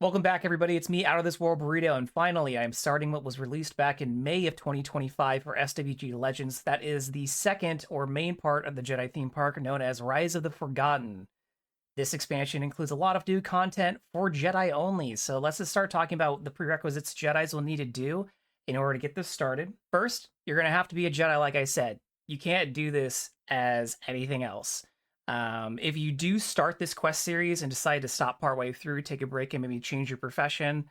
Welcome back, everybody. It's me, Out of This World Burrito, and finally, I am starting what was released back in May of 2025 for SWG Legends. That is the second or main part of the Jedi theme park known as Rise of the Forgotten. This expansion includes a lot of new content for Jedi only, so let's just start talking about the prerequisites Jedis will need to do in order to get this started. First, you're going to have to be a Jedi, like I said. You can't do this as anything else. If you do start this quest series and decide to stop partway through, take a break, and maybe change your profession,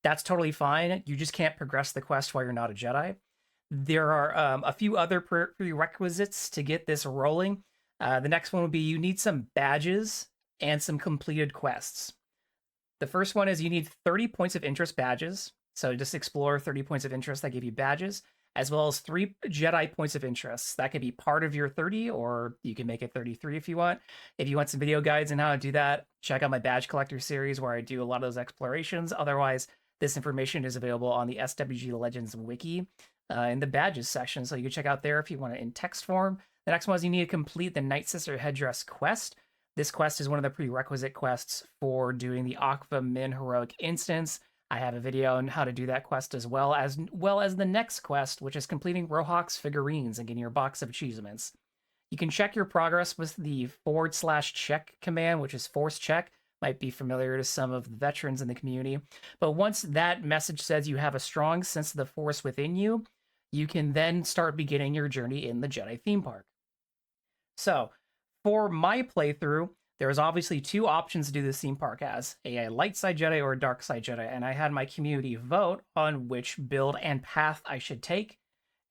that's totally fine. You just can't progress the quest while you're not a Jedi. There are a few other prerequisites to get this rolling. The next one would be you need some badges and some completed quests. The first one is you need 30 points of interest badges. So just explore 30 points of interest that give you badges, as well as 3 Jedi points of interest. That could be part of your 30, or you can make it 33 if you want. If you want some video guides on how to do that, check out my badge collector series where I do a lot of those explorations. Otherwise, this information is available on the SWG Legends wiki in the badges section, so you can check out there if you want it in text form. The next one is you need to complete the Night Sister Headdress quest. This quest is one of the prerequisite quests for doing the Akva Min Heroic Instance. I have a video on how to do that quest as well as the next quest, which is completing Rohawk's figurines and getting your box of achievements. You can check your progress with the /check command, which is force check. Might be familiar to some of the veterans in the community. But once that message says you have a strong sense of the Force within you, you can then start beginning your journey in the Jedi theme park. So, for my playthrough, there's obviously 2 options to do the theme park as a light side Jedi or a dark side Jedi, and I had my community vote on which build and path I should take,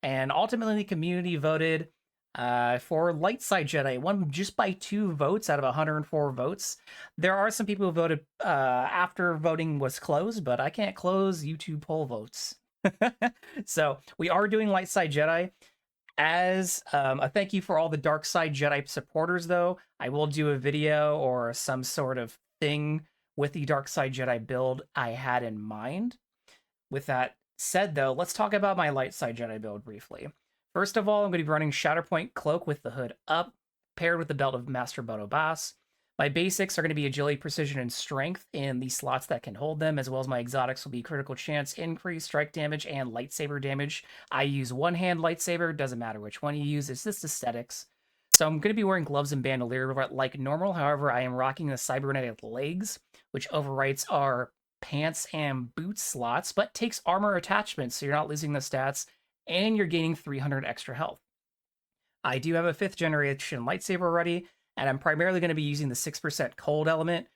and ultimately the community voted for light side Jedi, won just by 2 votes out of 104 votes. There are some people who voted after voting was closed, but I can't close YouTube poll votes. So we are doing light side Jedi. As a thank you for all the dark side Jedi supporters, though, I will do a video or some sort of thing with the dark side Jedi build I had in mind. With that said, though, let's talk about my light side Jedi build briefly. First of all, I'm going to be running Shatterpoint Cloak with the hood up, paired with the belt of Master Bodo Bass. My basics are going to be agility, precision, and strength in the slots that can hold them, as well as my exotics will be critical chance, increase, strike damage, and lightsaber damage. I use one-hand lightsaber, doesn't matter which one you use, it's just aesthetics. So I'm going to be wearing gloves and bandolier like normal, however, I am rocking the cybernetic legs, which overwrites our pants and boots slots, but takes armor attachments, so you're not losing the stats, and you're gaining 300 extra health. I do have a 5th generation lightsaber ready, and I'm primarily going to be using the 6% cold element.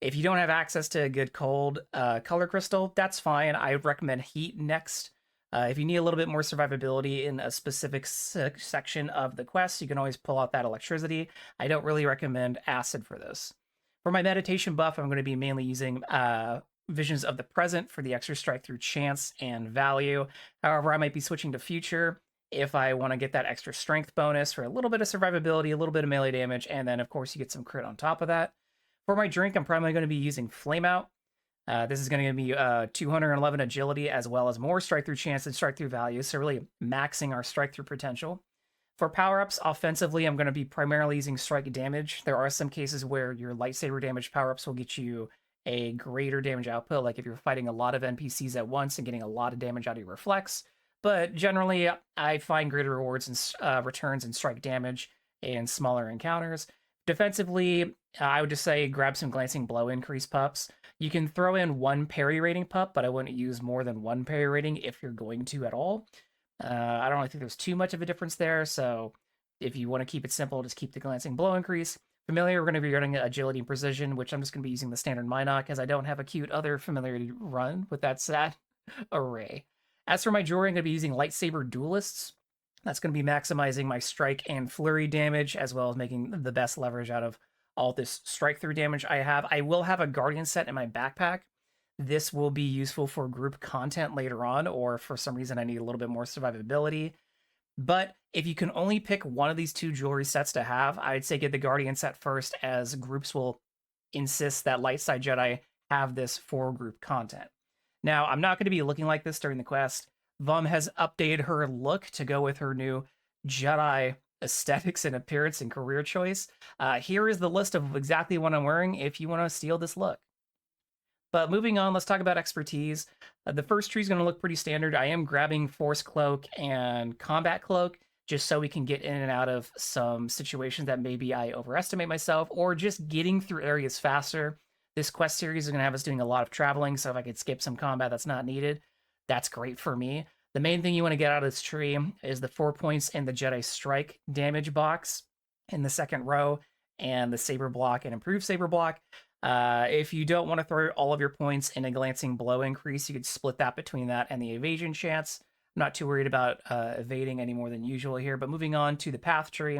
If you don't have access to a good cold color crystal, that's fine. I recommend heat next. If you need a little bit more survivability in a specific section of the quest, you can always pull out that electricity. I don't really recommend acid for this. For my meditation buff, I'm going to be mainly using Visions of the Present for the extra strike through chance and value. However, I might be switching to Future if I want to get that extra strength bonus for a little bit of survivability, a little bit of melee damage, and then, of course, you get some crit on top of that. For my drink, I'm probably going to be using Flame Out. This is going to give me 211 agility, as well as more strike-through chance and strike-through value, so really maxing our strike-through potential. For power-ups, offensively, I'm going to be primarily using strike damage. There are some cases where your lightsaber damage power-ups will get you a greater damage output, like if you're fighting a lot of NPCs at once and getting a lot of damage out of your reflex. But generally, I find greater rewards and returns in strike damage and smaller encounters. Defensively, I would just say grab some Glancing Blow increase pups. You can throw in 1 parry rating pup, but I wouldn't use more than 1 parry rating if you're going to at all. I don't really think there's too much of a difference there, so if you want to keep it simple, just keep the Glancing Blow increase. Familiar, we're going to be running Agility and Precision, which I'm just going to be using the standard Minok, as I don't have a cute other familiarity run with that set array. As for my jewelry, I'm going to be using Lightsaber Duelists. That's going to be maximizing my strike and flurry damage, as well as making the best leverage out of all this strike-through damage I have. I will have a Guardian set in my backpack. This will be useful for group content later on, or for some reason I need a little bit more survivability. But if you can only pick one of these 2 jewelry sets to have, I'd say get the Guardian set first, as groups will insist that Light Side Jedi have this for group content. Now, I'm not going to be looking like this during the quest. Vom has updated her look to go with her new Jedi aesthetics and appearance and career choice. Here is the list of exactly what I'm wearing if you want to steal this look. But moving on, let's talk about expertise. The first tree is going to look pretty standard. I am grabbing Force Cloak and Combat Cloak just so we can get in and out of some situations that maybe I overestimate myself, or just getting through areas faster. This quest series is going to have us doing a lot of traveling, so if I could skip some combat that's not needed, that's great for me. The main thing you want to get out of this tree is the 4 points in the Jedi Strike damage box in the second row, and the Saber Block and Improved Saber Block. If you don't want to throw all of your points in a Glancing Blow increase, you could split that between that and the evasion chance. I'm not too worried about evading any more than usual here, but moving on to the path tree.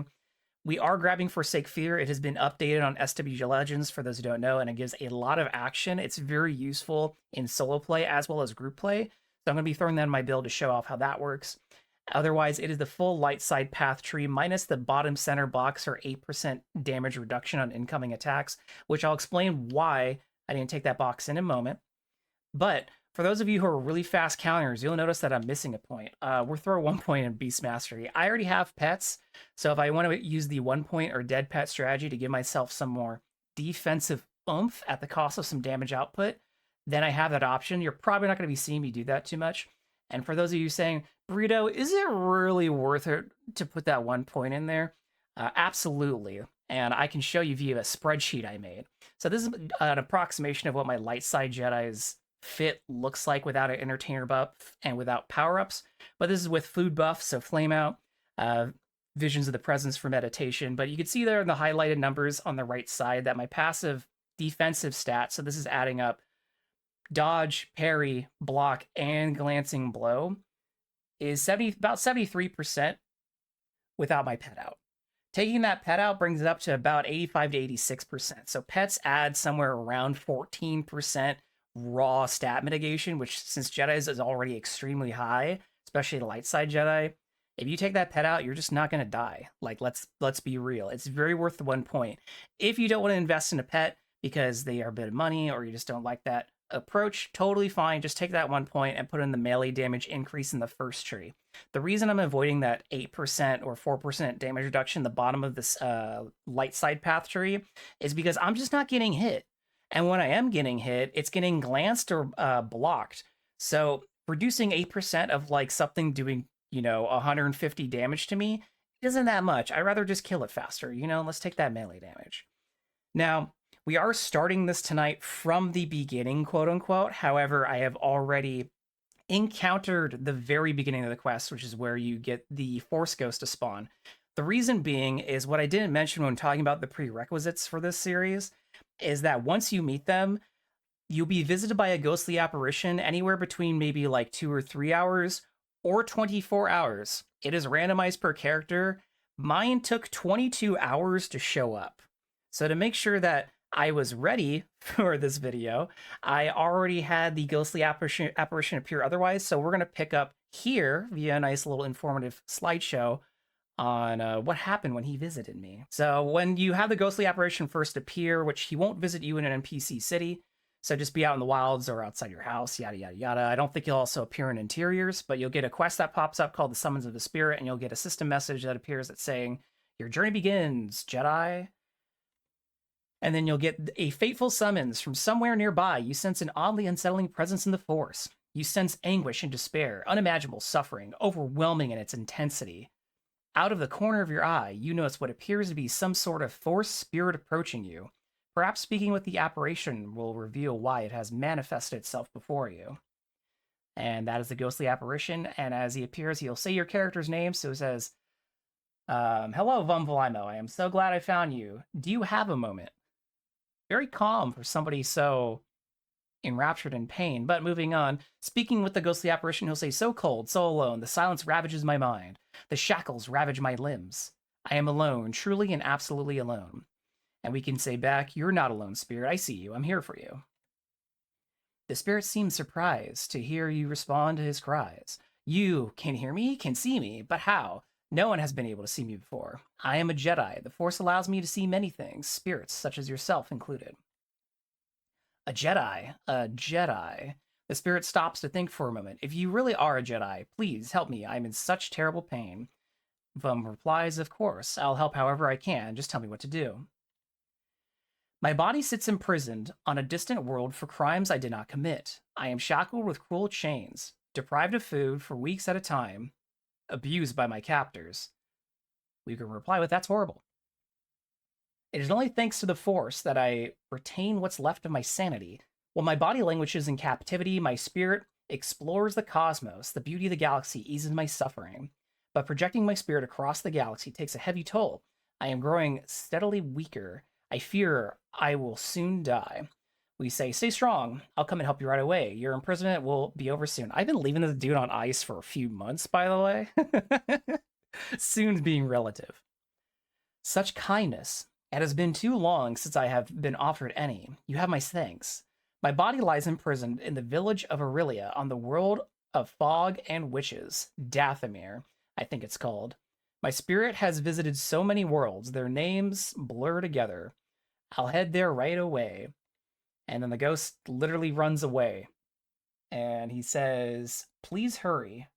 We are grabbing Forsake Fear. It has been updated on SWG Legends, for those who don't know, and it gives a lot of action. It's very useful in solo play as well as group play. So I'm going to be throwing that in my build to show off how that works. Otherwise, it is the full light side path tree minus the bottom center box for 8% damage reduction on incoming attacks, which I'll explain why I didn't take that box in a moment. But for those of you who are really fast counters, you'll notice that I'm missing a point. We're throwing 1 point in Beast Mastery. I already have pets, so if I want to use the 1 point or dead pet strategy to give myself some more defensive oomph at the cost of some damage output, then I have that option. You're probably not going to be seeing me do that too much. And for those of you saying, Burrito, is it really worth it to put that 1 point in there? Absolutely. And I can show you via a spreadsheet I made. So this is an approximation of what my light side Jedi's fit looks like without an entertainer buff and without power-ups. But this is with food buff, so flame out, visions of the presence for meditation. But you can see there in the highlighted numbers on the right side that my passive defensive stats, so this is adding up dodge, parry, block, and glancing blow, is about 73% without my pet out. Taking that pet out brings it up to about 85 to 86%. So pets add somewhere around 14% raw stat mitigation, which since Jedi's is already extremely high, especially the light side Jedi, if you take that pet out, you're just not going to die. Like, let's be real. It's very worth the 1 point. If you don't want to invest in a pet because they are a bit of money or you just don't like that approach, totally fine. Just take that 1 point and put in the melee damage increase in the first tree. The reason I'm avoiding that 8% or 4% damage reduction in the bottom of this light side path tree is because I'm just not getting hit. And when I am getting hit, it's getting glanced or blocked. So reducing 8% of like something doing, 150 damage to me isn't that much. I'd rather just kill it faster. Let's take that melee damage. Now, we are starting this tonight from the beginning, quote unquote. However, I have already encountered the very beginning of the quest, which is where you get the Force Ghost to spawn. The reason being is what I didn't mention when talking about the prerequisites for this series is that once you meet them, you'll be visited by a ghostly apparition anywhere between maybe like 2 or 3 hours or 24 hours. It is randomized per character. Mine took 22 hours to show up. So to make sure that I was ready for this video, I already had the ghostly apparition appear otherwise, so we're going to pick up here via a nice little informative slideshow on what happened when he visited me. So when you have the ghostly apparition first appear, which he won't visit you in an NPC city, so just be out in the wilds or outside your house, yada, yada, yada. I don't think he'll also appear in interiors, but you'll get a quest that pops up called the Summons of the Spirit, and you'll get a system message that appears that's saying, your journey begins, Jedi. And then you'll get a fateful summons from somewhere nearby. You sense an oddly unsettling presence in the Force. You sense anguish and despair, unimaginable suffering, overwhelming in its intensity. Out of the corner of your eye, you notice what appears to be some sort of Force spirit approaching you. Perhaps speaking with the apparition will reveal why it has manifested itself before you. And that is the ghostly apparition, and as he appears, he'll say your character's name, so it says, hello, Vumvalimo, I am so glad I found you. Do you have a moment? Very calm for somebody so enraptured in pain, but moving on. Speaking with the ghostly apparition, he'll say, so cold, so alone, the silence ravages my mind. The shackles ravage my limbs. I am alone, truly and absolutely alone. And we can say back, you're not alone, spirit. I see you. I'm here for you. The spirit seems surprised to hear you respond to his cries. You can hear me, can see me, but how? No one has been able to see me before. I am a Jedi. The Force allows me to see many things, spirits such as yourself included. A Jedi. A Jedi. The spirit stops to think for a moment. If you really are a Jedi, please help me. I am in such terrible pain. Vum replies, of course. I'll help however I can. Just tell me what to do. My body sits imprisoned on a distant world for crimes I did not commit. I am shackled with cruel chains, deprived of food for weeks at a time, abused by my captors. We can reply with, that's horrible. It is only thanks to the Force that I retain what's left of my sanity. While my body languishes in captivity, my spirit explores the cosmos. The beauty of the galaxy eases my suffering. But projecting my spirit across the galaxy takes a heavy toll. I am growing steadily weaker. I fear I will soon die. We say, stay strong. I'll come and help you right away. Your imprisonment will be over soon. I've been leaving this dude on ice for a few months, by the way. Soon being relative. Such kindness. It has been too long since I have been offered any. You have my thanks. My body lies imprisoned in the village of Aurilia on the world of fog and witches, Dathomir, I think it's called. My spirit has visited so many worlds, their names blur together. I'll head there right away. And then the ghost literally runs away. And he says, please hurry.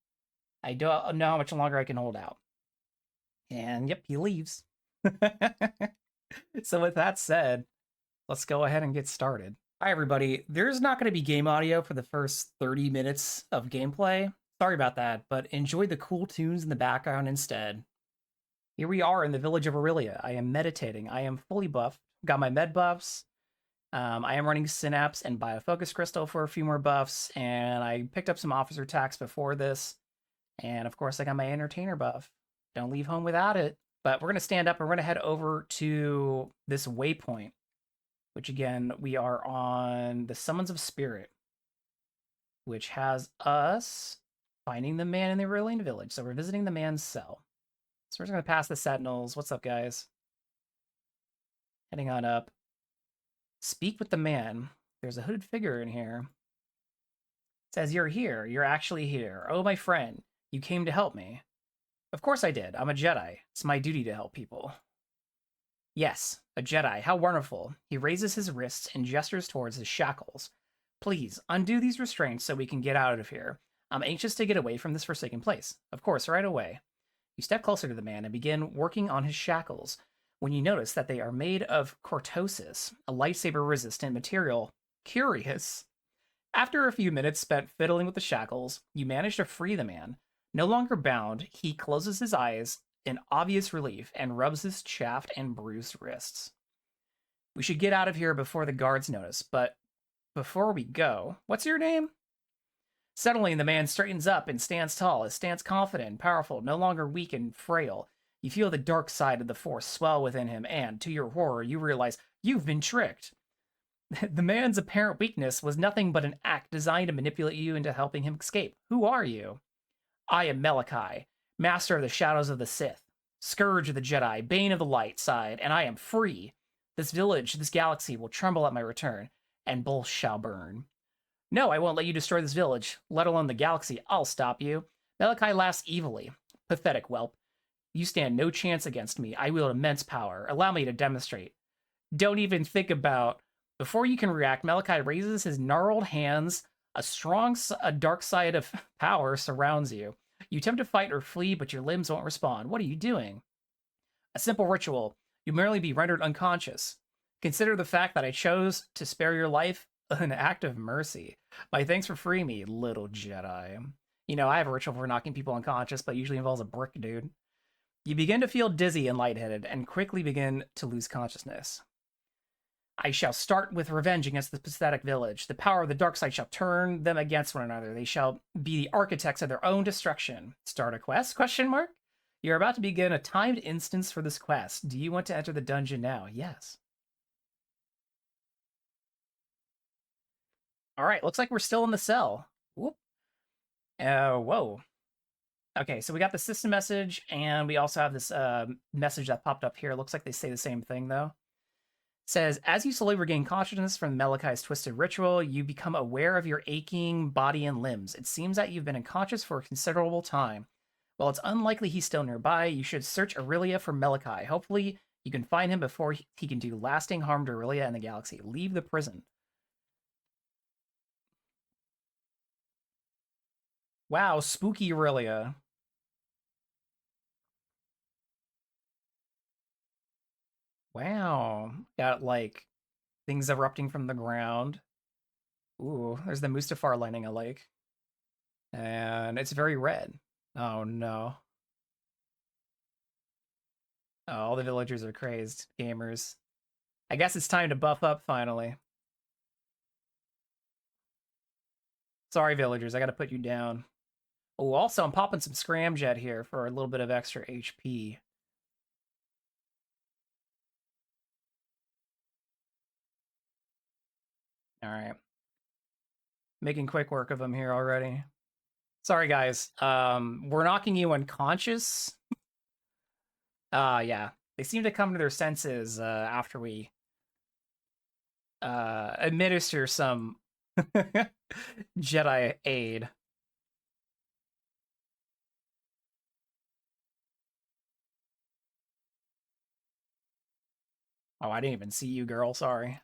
I don't know how much longer I can hold out. And yep, he leaves. So with that said, let's go ahead and get started. Hi everybody, there's not going to be game audio for the first 30 minutes of gameplay. Sorry about that, but enjoy the cool tunes in the background instead. Here we are in the village of Aurilia. I am meditating. I am fully buffed. Got my med buffs. I am running Synapse and Biofocus Crystal for a few more buffs, and I picked up some officer attacks before this. And of course, I got my Entertainer buff. Don't leave home without it. But we're going to stand up and we're going to head over to this waypoint, which again, we are on the Summons of Spirit, which has us finding the man in the Aurelian Village. So we're visiting the man's cell. So we're just going to pass the Sentinels. What's up, guys? Heading on up. Speak with the man. There's a hooded figure in here. It says, you're here. You're actually here. Oh, my friend. You came to help me. Of course I did. I'm a Jedi. It's my duty to help people. Yes, a Jedi. How wonderful. He raises his wrists and gestures towards his shackles. Please, undo these restraints so we can get out of here. I'm anxious to get away from this forsaken place. Of course, right away. You step closer to the man and begin working on his shackles, when you notice that they are made of cortosis, a lightsaber-resistant material. Curious. After a few minutes spent fiddling with the shackles, you manage to free the man. No longer bound, he closes his eyes in obvious relief and rubs his chafed and bruised wrists. We should get out of here before the guards notice, but before we go, what's your name? Suddenly, the man straightens up and stands tall, his stance confident and powerful, no longer weak and frail. You feel the dark side of the Force swell within him, and, to your horror, you realize you've been tricked. The man's apparent weakness was nothing but an act designed to manipulate you into helping him escape. Who are you? I am Mellichae, master of the shadows of the Sith, scourge of the Jedi, bane of the light side, and I am free. This village, this galaxy will tremble at my return, and both shall burn. No, I won't let you destroy this village, let alone the galaxy. I'll stop you. Mellichae laughs evilly. Pathetic whelp. You stand no chance against me. I wield immense power. Allow me to demonstrate. Don't even think about. Before you can react, Mellichae raises his gnarled hands. A dark side of power surrounds you. You attempt to fight or flee, but your limbs won't respond. What are you doing? A simple ritual. You'll merely be rendered unconscious. Consider the fact that I chose to spare your life an act of mercy. My thanks for freeing me, little Jedi. You know, I have a ritual for knocking people unconscious, but it usually involves a brick, dude. You begin to feel dizzy and lightheaded, and quickly begin to lose consciousness. I shall start with revenge against the pathetic village. The power of the dark side shall turn them against one another. They shall be the architects of their own destruction. Start a quest? Question mark? You're about to begin a timed instance for this quest. Do you want to enter the dungeon now? Yes. All right, looks like we're still in the cell. Whoop. Whoa. Okay, so we got the system message, and we also have this message that popped up here. Looks like they say the same thing, though. It says, as you slowly regain consciousness from Mellichae's twisted ritual, you become aware of your aching body and limbs. It seems that you've been unconscious for a considerable time. While it's unlikely he's still nearby, you should search Aurilia for Mellichae. Hopefully, you can find him before he can do lasting harm to Aurilia and the galaxy. Leave the prison. Wow, spooky Aurilia. Wow. Got, like, Things erupting from the ground. Ooh, there's the Mustafar lining a lake. And it's very red. Oh no. Oh, all the villagers are crazed. Gamers. I guess it's time to buff up finally. Sorry, villagers, I gotta put you down. Oh, also, I'm popping some Scramjet here for a little bit of extra HP. Alright. Making quick work of them here already. Sorry, guys. We're knocking you unconscious. Yeah. They seem to come to their senses after we administer some Jedi aid. Oh, I didn't even see you, girl. Sorry.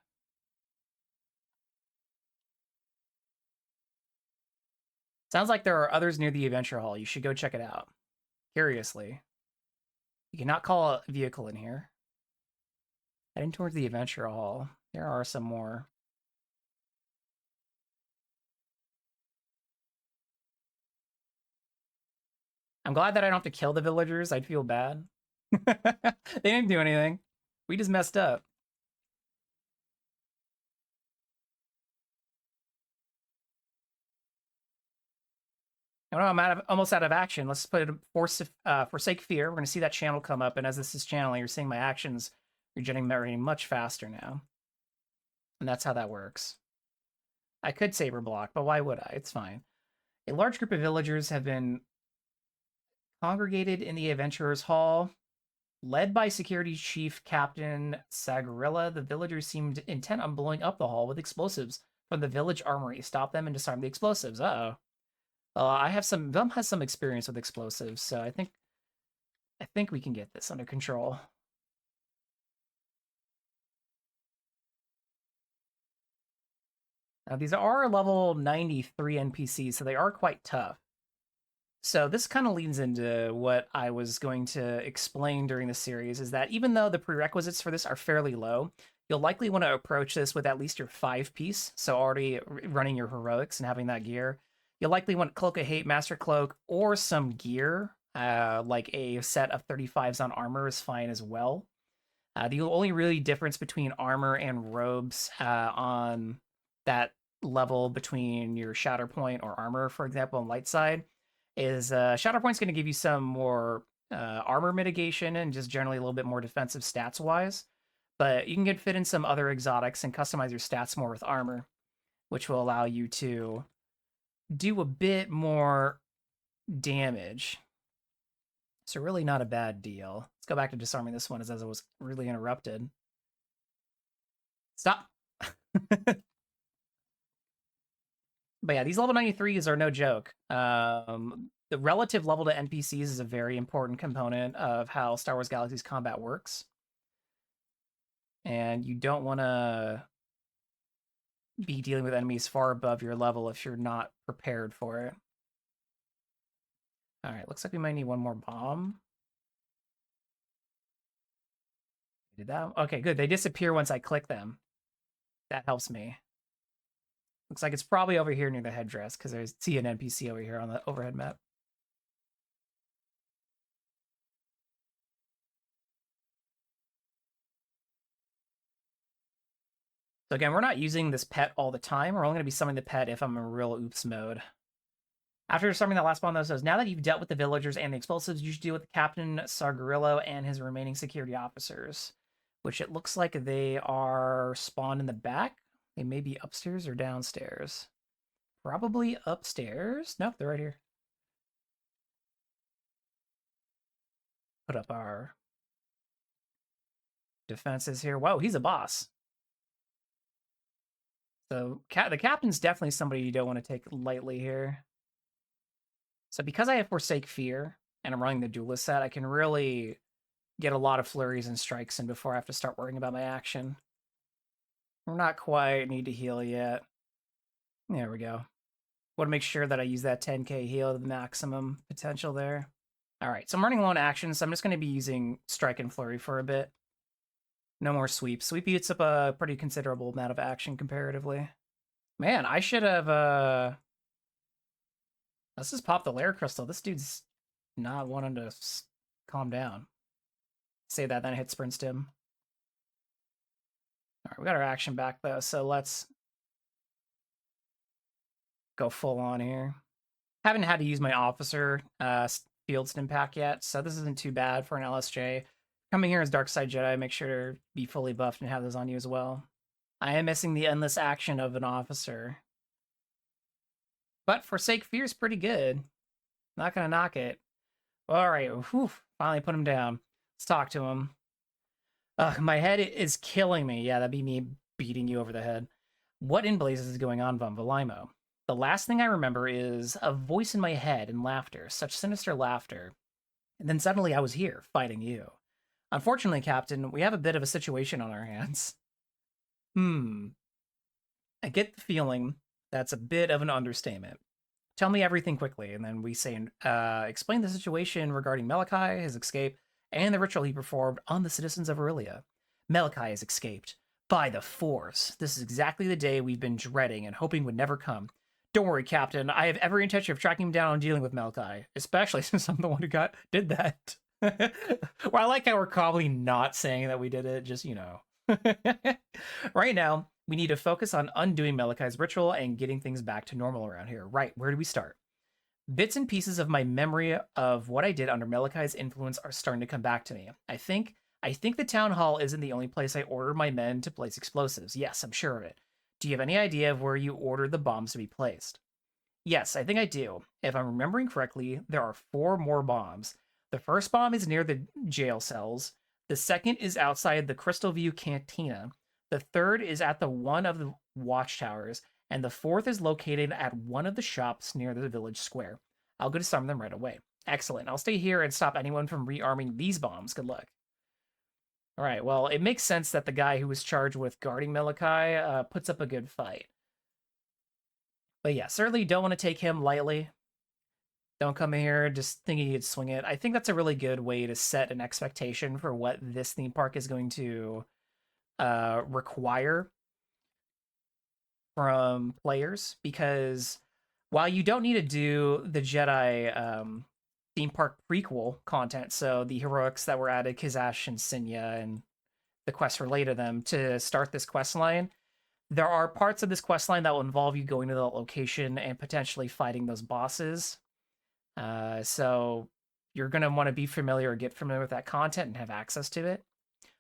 Sounds like there are others near the adventure hall. You should go check it out. Curiously. You cannot call a vehicle in here. Heading towards the adventure hall. There are some more. I'm glad that I don't have to kill the villagers. I'd feel bad. They didn't do anything. We just messed up. I don't know, almost out of action. Let's put it forsake fear. We're going to see that channel come up, and as this is channeling, you're seeing my actions regenerating much faster now. And that's how that works. I could saber block, but why would I? It's fine. A large group of villagers have been congregated in the Adventurers Hall. Led by Security Chief Captain Sagarilla, the villagers seemed intent on blowing up the hall with explosives from the village armory. Stop them and disarm the explosives. Uh-oh. I have some. Vum has some experience with explosives, so I think we can get this under control. Now these are level 93 NPCs, so they are quite tough. So this kind of leads into what I was going to explain during the series, is that even though the prerequisites for this are fairly low, you'll likely want to approach this with at least your 5-piece, so already running your heroics and having that gear. You'll likely want Cloak of Hate, Master Cloak, or some gear, like a set of 35s on armor is fine as well. The only really difference between armor and robes on that level between your Shatterpoint or armor, for example, on light side, is Shatterpoint's going to give you some more armor mitigation and just generally a little bit more defensive stats wise. But you can get fit in some other exotics and customize your stats more with armor, which will allow you to do a bit more damage. So really not a bad deal. Let's go back to disarming this one as it was really interrupted. Stop. But yeah, these level 93s are no joke. The relative level to NPCs is a very important component of how Star Wars Galaxies combat works. And you don't want to be dealing with enemies far above your level if you're not prepared for it. All right, looks like we might need one more bomb. Did that? Okay, good. They disappear once I click them. That helps me. Looks like it's probably over here near the headdress because I see an NPC over here on the overhead map. So again, we're not using this pet all the time. We're only going to be summoning the pet if I'm in real oops mode. After summoning that last bomb, though, says, now that you've dealt with the villagers and the explosives, you should deal with Captain Sargarillo and his remaining security officers, which it looks like they are spawned in the back. They may be upstairs or downstairs. Probably upstairs. Nope, they're right here. Put up our defenses here. Whoa, he's a boss. So the captain's definitely somebody you don't want to take lightly here. So because I have Forsake Fear and I'm running the Duelist set, I can really get a lot of flurries and strikes in before I have to start worrying about my action. We're not quite need to heal yet. There we go. Want to make sure that I use that 10k heal to the maximum potential there. All right, so I'm running low on action, so I'm just going to be using Strike and Flurry for a bit. No more sweep. Sweep eats up a pretty considerable amount of action comparatively. Man, I should have, let's just pop the lair crystal. This dude's not wanting to calm down. Say that, then hit sprint stim. Alright, we got our action back though, so let's go full on here. Haven't had to use my officer field stim pack yet, so this isn't too bad for an LSJ. Coming here as Dark Side Jedi, make sure to be fully buffed and have those on you as well. I am missing the endless action of an officer. But Forsake Fear's pretty good. Not gonna knock it. Alright, finally put him down. Let's talk to him. Ugh, my head is killing me. Yeah, that'd be me beating you over the head. What in blazes is going on, Von Valimo? The last thing I remember is a voice in my head and laughter, such sinister laughter. And then suddenly I was here, fighting you. Unfortunately, Captain, we have a bit of a situation on our hands. I get the feeling that's a bit of an understatement. Tell me everything quickly, and then we say, explain the situation regarding Mellichae, his escape, and the ritual he performed on the citizens of Aurilia. Mellichae has escaped. By the Force. This is exactly the day we've been dreading and hoping would never come. Don't worry, Captain. I have every intention of tracking him down and dealing with Mellichae, especially since I'm the one who did that. Well, I like how we're probably not saying that we did it, just, you know. Right now, we need to focus on undoing Mellichae's ritual and getting things back to normal around here. Right, where do we start? Bits and pieces of my memory of what I did under Mellichae's influence are starting to come back to me. I think the town hall isn't the only place I ordered my men to place explosives. Yes, I'm sure of it. Do you have any idea of where you ordered the bombs to be placed? Yes, I think I do. If I'm remembering correctly, there are 4 more bombs. The first bomb is near the jail cells. The second is outside the Crystal View Cantina. The third is at the one of the watchtowers. And the fourth is located at one of the shops near the village square. I'll go disarm them right away. Excellent. I'll stay here and stop anyone from rearming these bombs. Good luck. All right, well, it makes sense that the guy who was charged with guarding Mellichae puts up a good fight. But yeah, certainly don't want to take him lightly. Don't come in here just thinking you'd swing it. I think that's a really good way to set an expectation for what this theme park is going to require from players, because while you don't need to do the Jedi theme park prequel content, so the heroics that were added, Kizash and Sinya, and the quests related to them to start this quest line, there are parts of this quest line that will involve you going to the location and potentially fighting those bosses. So you're going to want to be familiar or get familiar with that content and have access to it.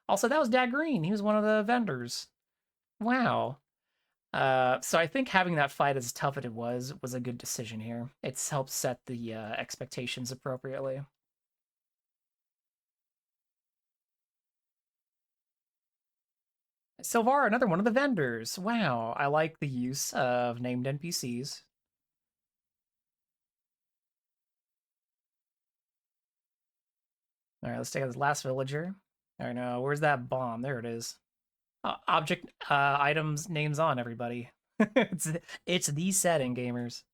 Also, that was Dad Green. He was one of the vendors. Wow. So I think having that fight, as tough as it was a good decision here. It's helped set the expectations appropriately. Silvar, another one of the vendors. Wow, I like the use of named NPCs. All right, let's take out this last villager. All right, now where's that bomb? There it is. Object items names on, everybody. it's the setting, gamers.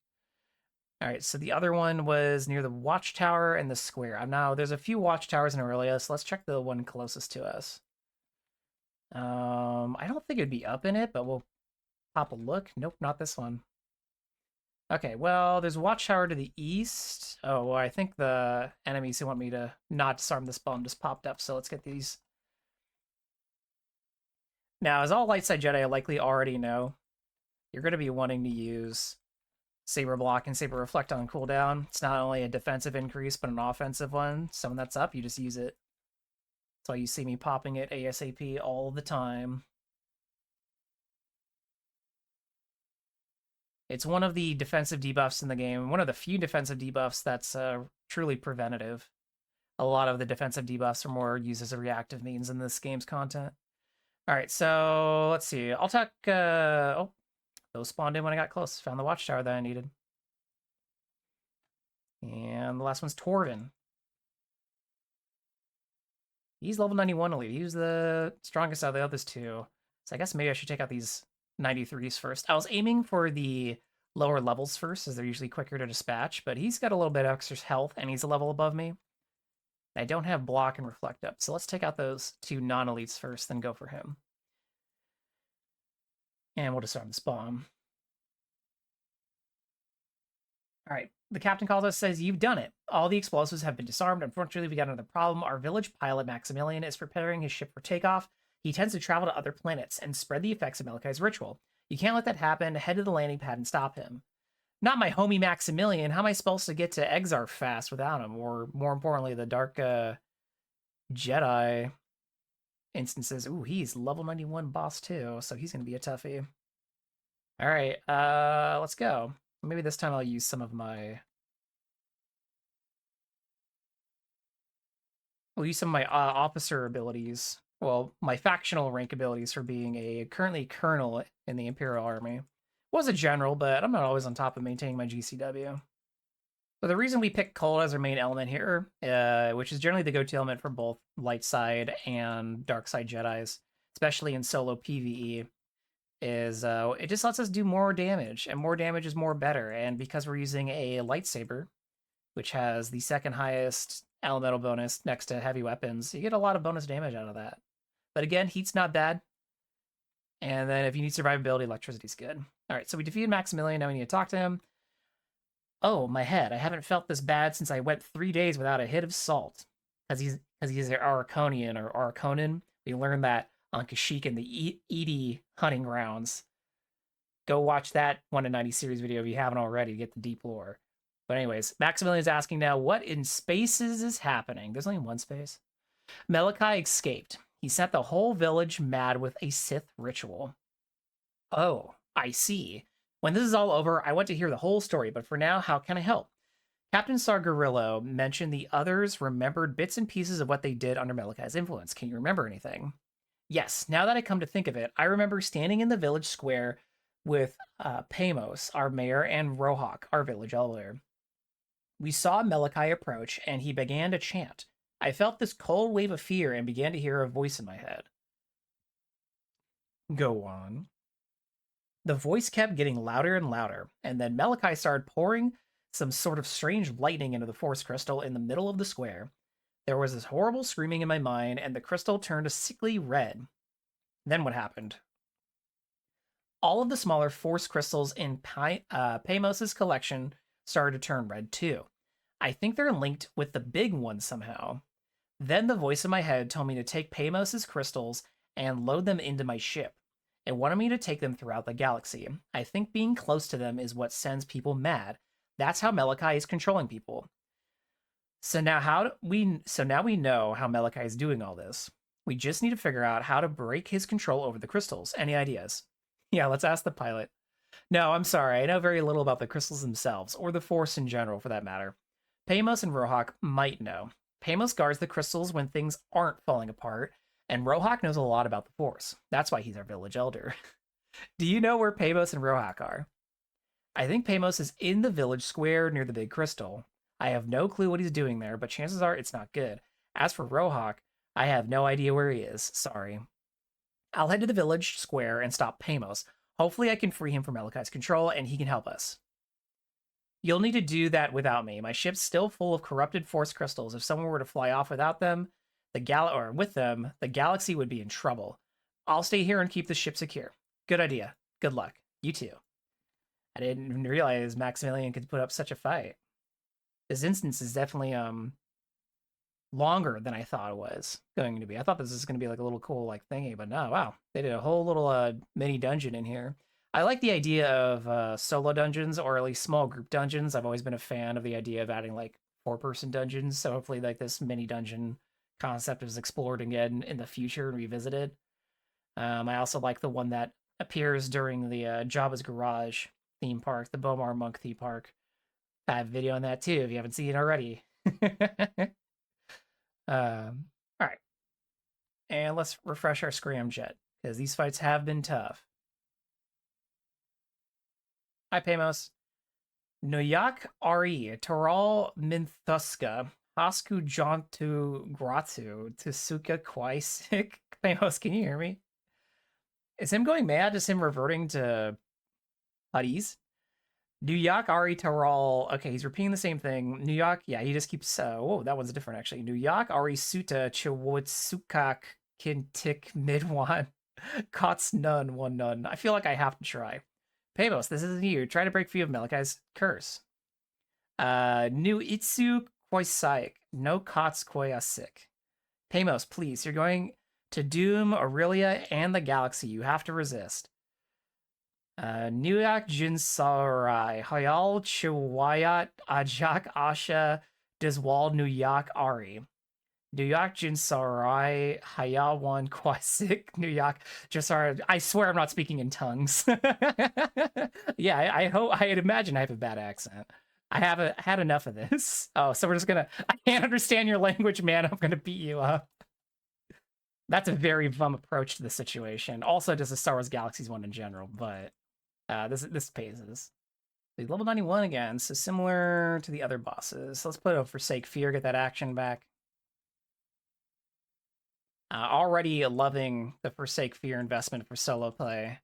All right, so the other one was near the watchtower and the square. Now there's a few watchtowers in Aurilia, so let's check the one closest to us. I don't think it'd be up in it, but we'll pop a look. Nope, not this one. Okay, well, there's a watchtower to the east. Oh, well, I think the enemies who want me to not disarm this bomb just popped up, so let's get these. Now, as all Lightside Jedi likely already know, you're going to be wanting to use Saber Block and Saber Reflect on cooldown. It's not only a defensive increase, but an offensive one. So when that's up, you just use it. That's why you see me popping it ASAP all the time. It's one of the defensive debuffs in the game, one of the few defensive debuffs that's truly preventative. A lot of the defensive debuffs are more used as a reactive means in this game's content. All right, so let's see. I'll talk. Oh, those spawned in when I got close. Found the watchtower that I needed. And the last one's Torvin. He's level 91 elite. He was the strongest out of the others two. So I guess maybe I should take out these 93s first. I was aiming for the lower levels first, as they're usually quicker to dispatch, but he's got a little bit of extra health, and he's a level above me. I don't have block and reflect up, so let's take out those two non-elites first, then go for him. And we'll disarm this bomb. All right. The captain calls us, says, "You've done it. All the explosives have been disarmed. Unfortunately, we got another problem. Our village pilot, Maximilian, is preparing his ship for takeoff. He tends to travel to other planets and spread the effects of Mellichae's ritual. You can't let that happen. Head to the landing pad and stop him." Not my homie Maximilian. How am I supposed to get to Exar fast without him? Or, more importantly, the Dark Jedi instances. Ooh, he's level 91 boss too, so he's going to be a toughie. All right, let's go. Maybe this time I'll use some of my... We'll use some of my officer abilities. Well, my factional rank abilities for being a currently colonel in the Imperial Army. Was a general, but I'm not always on top of maintaining my GCW. So the reason we pick cold as our main element here, which is generally the go-to element for both light side and dark side Jedis, especially in solo PvE, is it just lets us do more damage, and more damage is more better. And because we're using a lightsaber, which has the second highest elemental bonus next to heavy weapons, you get a lot of bonus damage out of that. But again, heat's not bad. And then if you need survivability, electricity's good. All right, so we defeated Maximilian. Now we need to talk to him. Oh, my head. I haven't felt this bad since I went 3 days without a hit of salt. Because he's an Araconian or Araconin. We learned that on Kashyyyk in the Edie hunting grounds. Go watch that 1 in 90 series video if you haven't already to get the deep lore. But anyways, Maximilian's asking now, what in spaces is happening? There's only one space. Mellichae escaped. He sent the whole village mad with a Sith ritual. Oh, I see. When this is all over, I want to hear the whole story, but for now, how can I help? Captain Sargarillo mentioned the others remembered bits and pieces of what they did under Mellichae's influence. Can you remember anything? Yes, now that I come to think of it, I remember standing in the village square with Pamos, our mayor, and Rohak, our village elder. We saw Mellichae approach, and he began to chant. I felt this cold wave of fear and began to hear a voice in my head. Go on. The voice kept getting louder and louder, and then Mellichae started pouring some sort of strange lightning into the force crystal in the middle of the square. There was this horrible screaming in my mind, and the crystal turned a sickly red. Then what happened? All of the smaller force crystals in Pamos's collection started to turn red too. I think they're linked with the big one somehow. Then the voice in my head told me to take Pamos's crystals and load them into my ship. It wanted me to take them throughout the galaxy. I think being close to them is what sends people mad. That's how Mellichae is controlling people. So now we know how Mellichae is doing all this. We just need to figure out how to break his control over the crystals. Any ideas? Yeah, let's ask the pilot. No, I'm sorry. I know very little about the crystals themselves, or the Force in general, for that matter. Pamos and Rohak might know. Pamos guards the crystals when things aren't falling apart, and Rohak knows a lot about the Force. That's why he's our village elder. Do you know where Pamos and Rohak are? I think Pamos is in the village square near the big crystal. I have no clue what he's doing there, but chances are it's not good. As for Rohak, I have no idea where he is. Sorry. I'll head to the village square and stop Pamos. Hopefully I can free him from Mellichae's control, and he can help us. You'll need to do that without me. My ship's still full of corrupted force crystals. If someone were to fly off without them, the galaxy would be in trouble. I'll stay here and keep the ship secure. Good idea. Good luck. You too. I didn't realize Maximilian could put up such a fight. This instance is definitely longer than I thought it was going to be. I thought this was going to be like a little cool like thingy, but no, wow. They did a whole little mini dungeon in here. I like the idea of solo dungeons, or at least small group dungeons. I've always been a fan of the idea of adding like 4-person dungeons, so hopefully like this mini dungeon concept is explored again in the future and revisited. I also like the one that appears during the Jabba's Garage theme park, the Bomar Monk theme park. I have a video on that too if you haven't seen it already. All right. And let's refresh our scramjet, because these fights have been tough. Hi, Pamos. Noyak Ari, Taral Minthuska, Hasku Jontu Gratu, Tsuka Kwaisik. Pamos, can you hear me? Is him going mad just him reverting to Huddies? New York Ari Taral. Okay, he's repeating the same thing. New York, yeah, he just keeps. Oh, that one's different actually. New York Ari Suta Chiwotsukak Kintik Midwan Kots Nun One Nun. I feel like I have to try. Pamos, this isn't you. Try to break free of Mellichae's curse. New Itsu Koisaik. No Kots Koyasik. Pamos, please. You're going to doom Aurilia and the galaxy. You have to resist. Nuyak Jinsarai, Hayal Chiwayat Ajak Asha Diswal Nuyak Ari. Nuyak Jinsarai Hayal One Kwasik Nuyak Jinsar. I swear I'm not speaking in tongues. Yeah, I hope I'd imagine I have a bad accent. I haven't had enough of this. Oh, so we're just gonna I can't understand your language, man. I'm gonna beat you up. That's a very bum approach to the situation. Also, just a Star Wars Galaxies one in general, but this phases. Level 91 again, so similar to the other bosses. So let's put a Forsake Fear, get that action back. Already loving the Forsake Fear investment for solo play.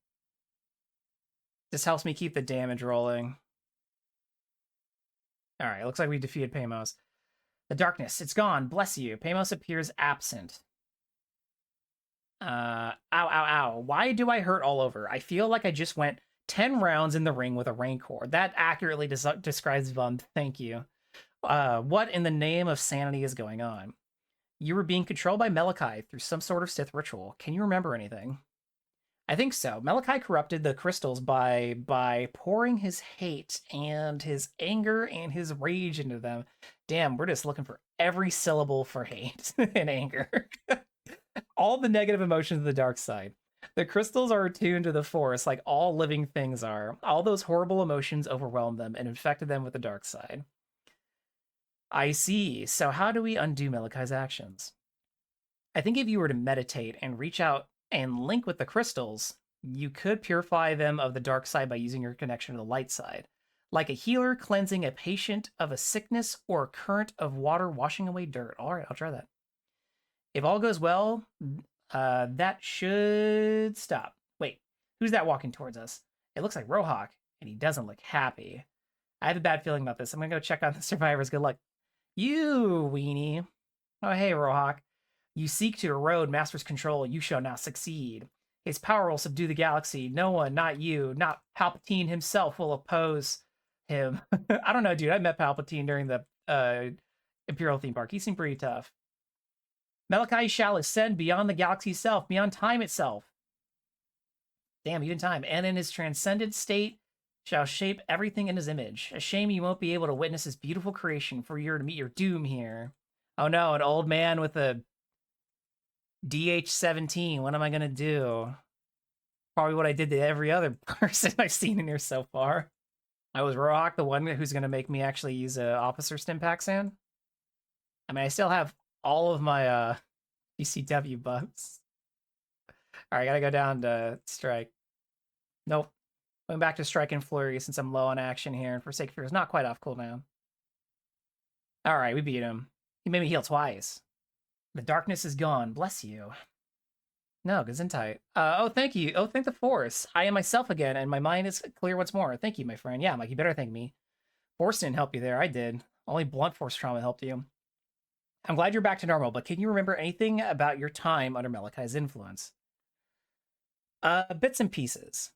This helps me keep the damage rolling. Alright, looks like we defeated Pamos. The darkness, it's gone. Bless you. Pamos appears absent. Ow, ow, ow. Why do I hurt all over? I feel like I just went 10 rounds in the ring with a Rancor. That accurately describes Vund. Thank you. What in the name of sanity is going on? You were being controlled by Mellichae through some sort of Sith ritual. Can you remember anything? I think so. Mellichae corrupted the crystals by pouring his hate and his anger and his rage into them. Damn, we're just looking for every syllable for hate and anger. All the negative emotions of the dark side. The crystals are attuned to the force like all living things are. All those horrible emotions overwhelmed them and infected them with the dark side. I see. So how do we undo Mellichae's actions? I think if you were to meditate and reach out and link with the crystals, you could purify them of the dark side by using your connection to the light side. Like a healer cleansing a patient of a sickness or a current of water washing away dirt. All right, I'll try that. If all goes well, that should stop. Wait, who's that walking towards us? It looks like Rohawk, and he doesn't look happy. I have a bad feeling about this. I'm gonna go check on the survivors. Good luck. You, weenie. Oh, hey, Rohawk. You seek to erode Master's control. You shall now succeed. His power will subdue the galaxy. No one, not you, not Palpatine himself, will oppose him. I don't know, dude. I met Palpatine during the Imperial theme park. He seemed pretty tough. Mellichae shall ascend beyond the galaxy itself, beyond time itself. Damn, even time. And in his transcendent state shall shape everything in his image. A shame you won't be able to witness his beautiful creation, for you're to meet your doom here. Oh no, an old man with a DH-17. What am I gonna do? Probably what I did to every other person I've seen in here so far. I was Rohawk, the one who's gonna make me actually use a officer Stimpack Sand. I mean, I still have all of my ECW buffs. Alright, gotta go down to Strike. Nope. Going back to Strike and Flurry since I'm low on action here, and Forsake Fear is not quite off cooldown. Alright, we beat him. He made me heal twice. The darkness is gone. Bless you. No, Gesundheit. Oh, thank you. Oh, thank the Force. I am myself again, and my mind is clear once more. Thank you, my friend. Yeah, Mike, you better thank me. Force didn't help you there. I did. Only blunt force trauma helped you. I'm glad you're back to normal, but can you remember anything about your time under Mellichae's influence? Bits and pieces.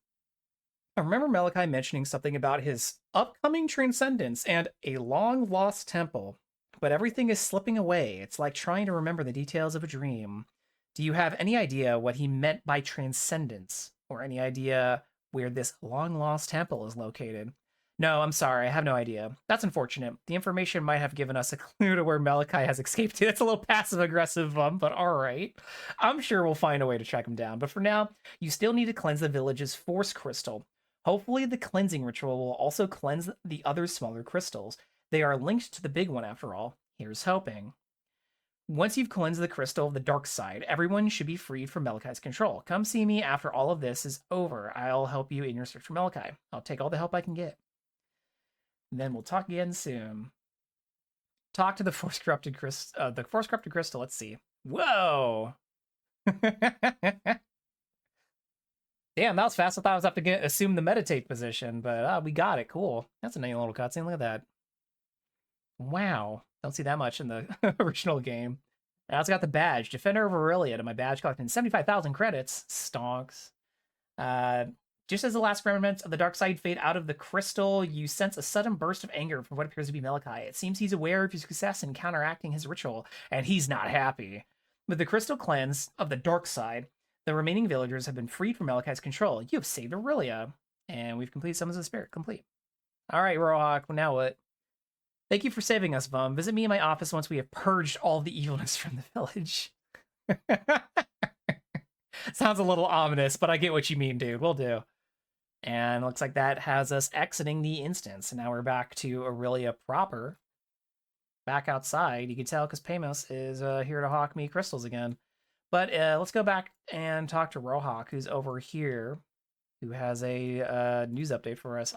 I remember Mellichae mentioning something about his upcoming transcendence and a long-lost temple, but everything is slipping away. It's like trying to remember the details of a dream. Do you have any idea what he meant by transcendence, or any idea where this long-lost temple is located? No, I'm sorry, I have no idea. That's unfortunate. The information might have given us a clue to where Mellichae has escaped to. It's a little passive-aggressive, but alright. I'm sure we'll find a way to track him down, but for now, you still need to cleanse the village's Force Crystal. Hopefully the cleansing ritual will also cleanse the other smaller crystals. They are linked to the big one after all. Here's hoping. Once you've cleansed the crystal of the dark side, everyone should be freed from Mellichae's control. Come see me after all of this is over. I'll help you in your search for Mellichae. I'll take all the help I can get. And then we'll talk again soon. Talk to the Force-corrupted crystal. Let's see. Whoa! Damn, that was fast. I thought I was have to assume the meditate position, but we got it. Cool. That's a nice little cutscene. Look at that. Wow. Don't see that much in the original game. I also got the badge. Defender of Aurilia to my badge collecting 75,000 credits. Stonks. Uh, just as the last remnants of the dark side fade out of the crystal, you sense a sudden burst of anger from what appears to be Mellichae. It seems he's aware of his success in counteracting his ritual, and he's not happy. With the crystal cleanse of the dark side, the remaining villagers have been freed from Mellichae's control. You have saved Aurilia, and we've completed Summons of the Spirit. Complete. All right, Rohawk, now what? Thank you for saving us, Vum. Visit me in my office once we have purged all the evilness from the village. Sounds a little ominous, but I get what you mean, dude. Will do. And looks like that has us exiting the instance. And now we're back to Aurilia proper. Back outside. You can tell because Pamos is here to hawk me crystals again. But let's go back and talk to Rohawk, who's over here, who has a news update for us.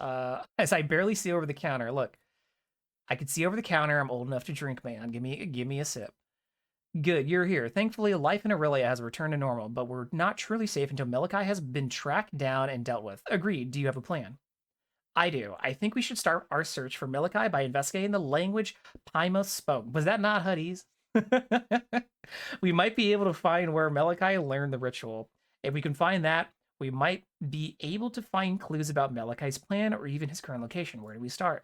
As I barely see over the counter. Look, I can see over the counter. I'm old enough to drink, man. Give me a sip. Good, you're here. Thankfully, life in Aurilia has returned to normal, but we're not truly safe until Mellichae has been tracked down and dealt with. Agreed. Do you have a plan? I do. I think we should start our search for Mellichae by investigating the language Paimos spoke. Was that not Huddies? We might be able to find where Mellichae learned the ritual. If we can find that, we might be able to find clues about Mellichae's plan or even his current location. Where do we start?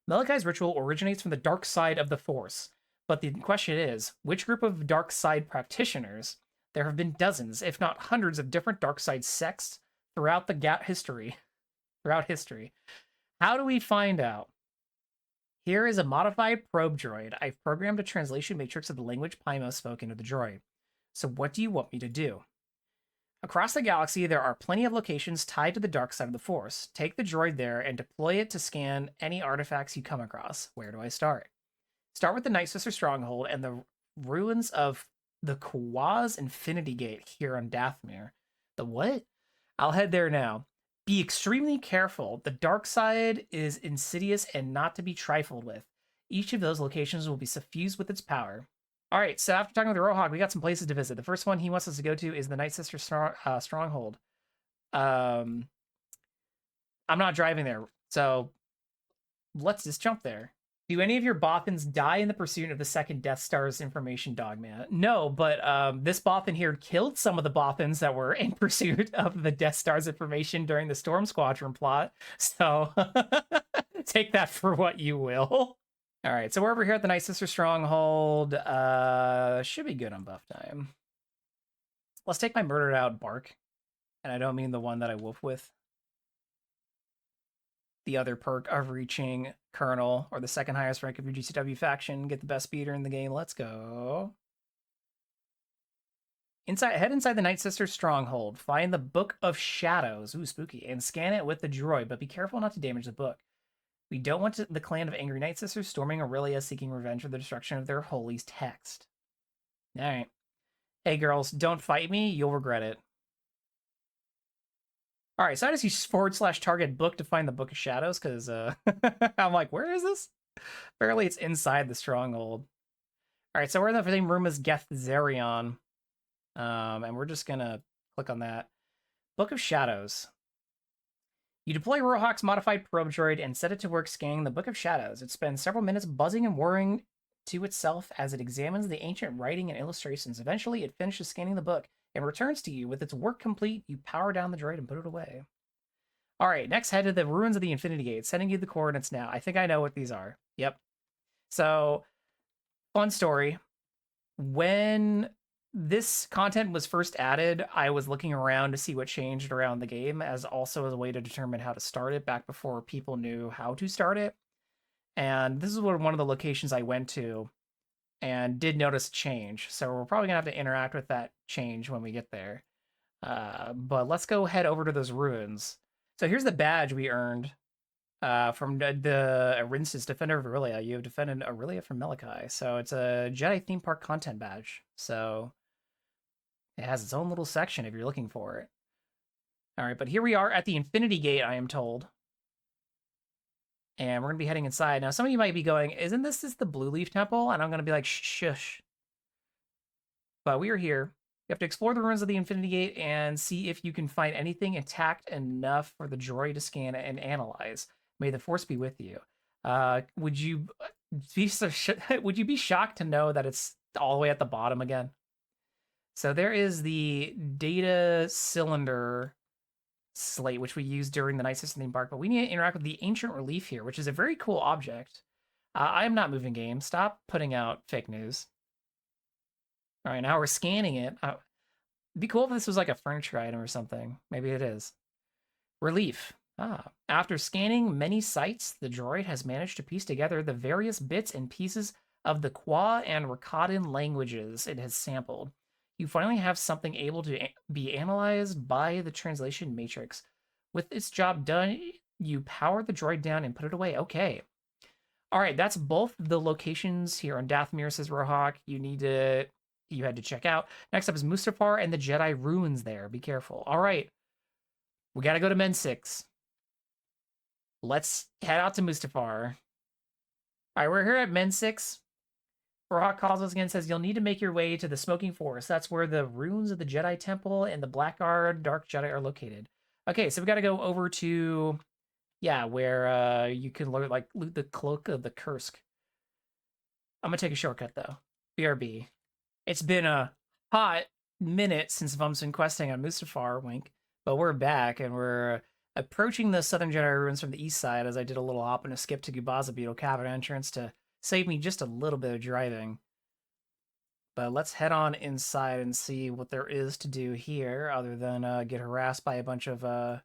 Mellichae's ritual originates from the dark side of the Force. But the question is, which group of dark side practitioners? There have been dozens, if not hundreds, of different dark side sects throughout history. How do we find out? Here is a modified probe droid. I've programmed a translation matrix of the language Paimos spoke into the droid. So what do you want me to do? Across the galaxy, there are plenty of locations tied to the dark side of the Force. Take the droid there and deploy it to scan any artifacts you come across. Where do I start? Start with the Night Sister Stronghold and the ruins of the Kawaz Infinity Gate here on Dathomir. The what? I'll head there now. Be extremely careful. The dark side is insidious and not to be trifled with. Each of those locations will be suffused with its power. All right, so after talking with the Rohawk, we got some places to visit. The first one he wants us to go to is the Night Sister Stronghold. I'm not driving there, so let's just jump there. Do any of your Bothans die in the pursuit of the second Death Star's information dogma? No, but this Bothan here killed some of the Bothans that were in pursuit of the Death Star's information during the Storm Squadron plot. So take that for what you will. All right, so we're over here at the Night Sister Stronghold. Should be good on buff time. Let's take my murdered out Bark. And I don't mean the one that I wolf with. The other perk of reaching Colonel, or the second highest rank of your GCW faction. Get the best speeder in the game. Let's go. Head inside the Night Sister Stronghold. Find the Book of Shadows. Ooh, spooky. And scan it with the droid, but be careful not to damage the book. We don't want the clan of angry Night Sisters storming Aurilia seeking revenge for the destruction of their holy text. Alright. Hey girls, don't fight me. You'll regret it. All right, so I just use /target book to find the Book of Shadows because I'm like, where is this? Apparently it's inside the stronghold. All right, so we're in the same room as Geth Zerion. And we're just going to click on that. Book of Shadows. You deploy Rohawk's modified probe droid and set it to work scanning the Book of Shadows. It spends several minutes buzzing and whirring to itself as it examines the ancient writing and illustrations. Eventually, it finishes scanning the book and returns to you with its work complete. You power down the droid and put it away. All right, next head to the ruins of the Infinity Gate, sending you the coordinates now. I think I know what these are. Yep. So, fun story. When this content was first added, I was looking around to see what changed around the game as also as a way to determine how to start it back before people knew how to start it. And this is one of the locations I went to and did notice a change. So we're probably gonna have to interact with that change when we get there. But let's go head over to those ruins. So here's the badge we earned from the Rince's Defender of Aurilia. You have defended Aurilia from Mellichae. So it's a Jedi theme park content badge. So it has its own little section if you're looking for it. All right, but here we are at the Infinity Gate, I am told. And we're going to be heading inside. Now, some of you might be going, isn't this the Blue Leaf Temple? And I'm going to be like, shush. But we are here. You have to explore the ruins of the Infinity Gate and see if you can find anything intact enough for the droid to scan and analyze. May the Force be with you. Would you be would you be shocked to know that it's all the way at the bottom again? So there is the data cylinder slate, which we used during the Night System Themepark, but we need to interact with the ancient relief here, which is a very cool object. I am not moving game. Stop putting out fake news. All right, now we're scanning it. It'd be cool if this was like a furniture item or something. Maybe it is. Relief. After scanning many sites, the droid has managed to piece together the various bits and pieces of the Qua and Rakatan languages it has sampled. You finally have something able to be analyzed by the translation matrix. With its job done, you power the droid down and put it away. Okay. All right, that's both the locations here on Dathomir, says Rohak. You had to check out. Next up is Mustafar and the Jedi ruins there. Be careful. All right. We got to go to Men 6. Let's head out to Mustafar. All right, we're here at Men 6. Rohak calls us again and says, you'll need to make your way to the Smoking Forest. That's where the ruins of the Jedi Temple and the Blackguard Dark Jedi are located. Okay, so we got to go over to, where you can loot the Cloak of the Kursk. I'm going to take a shortcut, though. BRB. It's been a hot minute since Vum's been questing on Mustafar, wink. But we're back, and we're approaching the Southern Jedi ruins from the east side as I did a little hop and a skip to Gubaza Beetle Cavern entrance to save me just a little bit of driving. But let's head on inside and see what there is to do here, other than get harassed by a bunch of what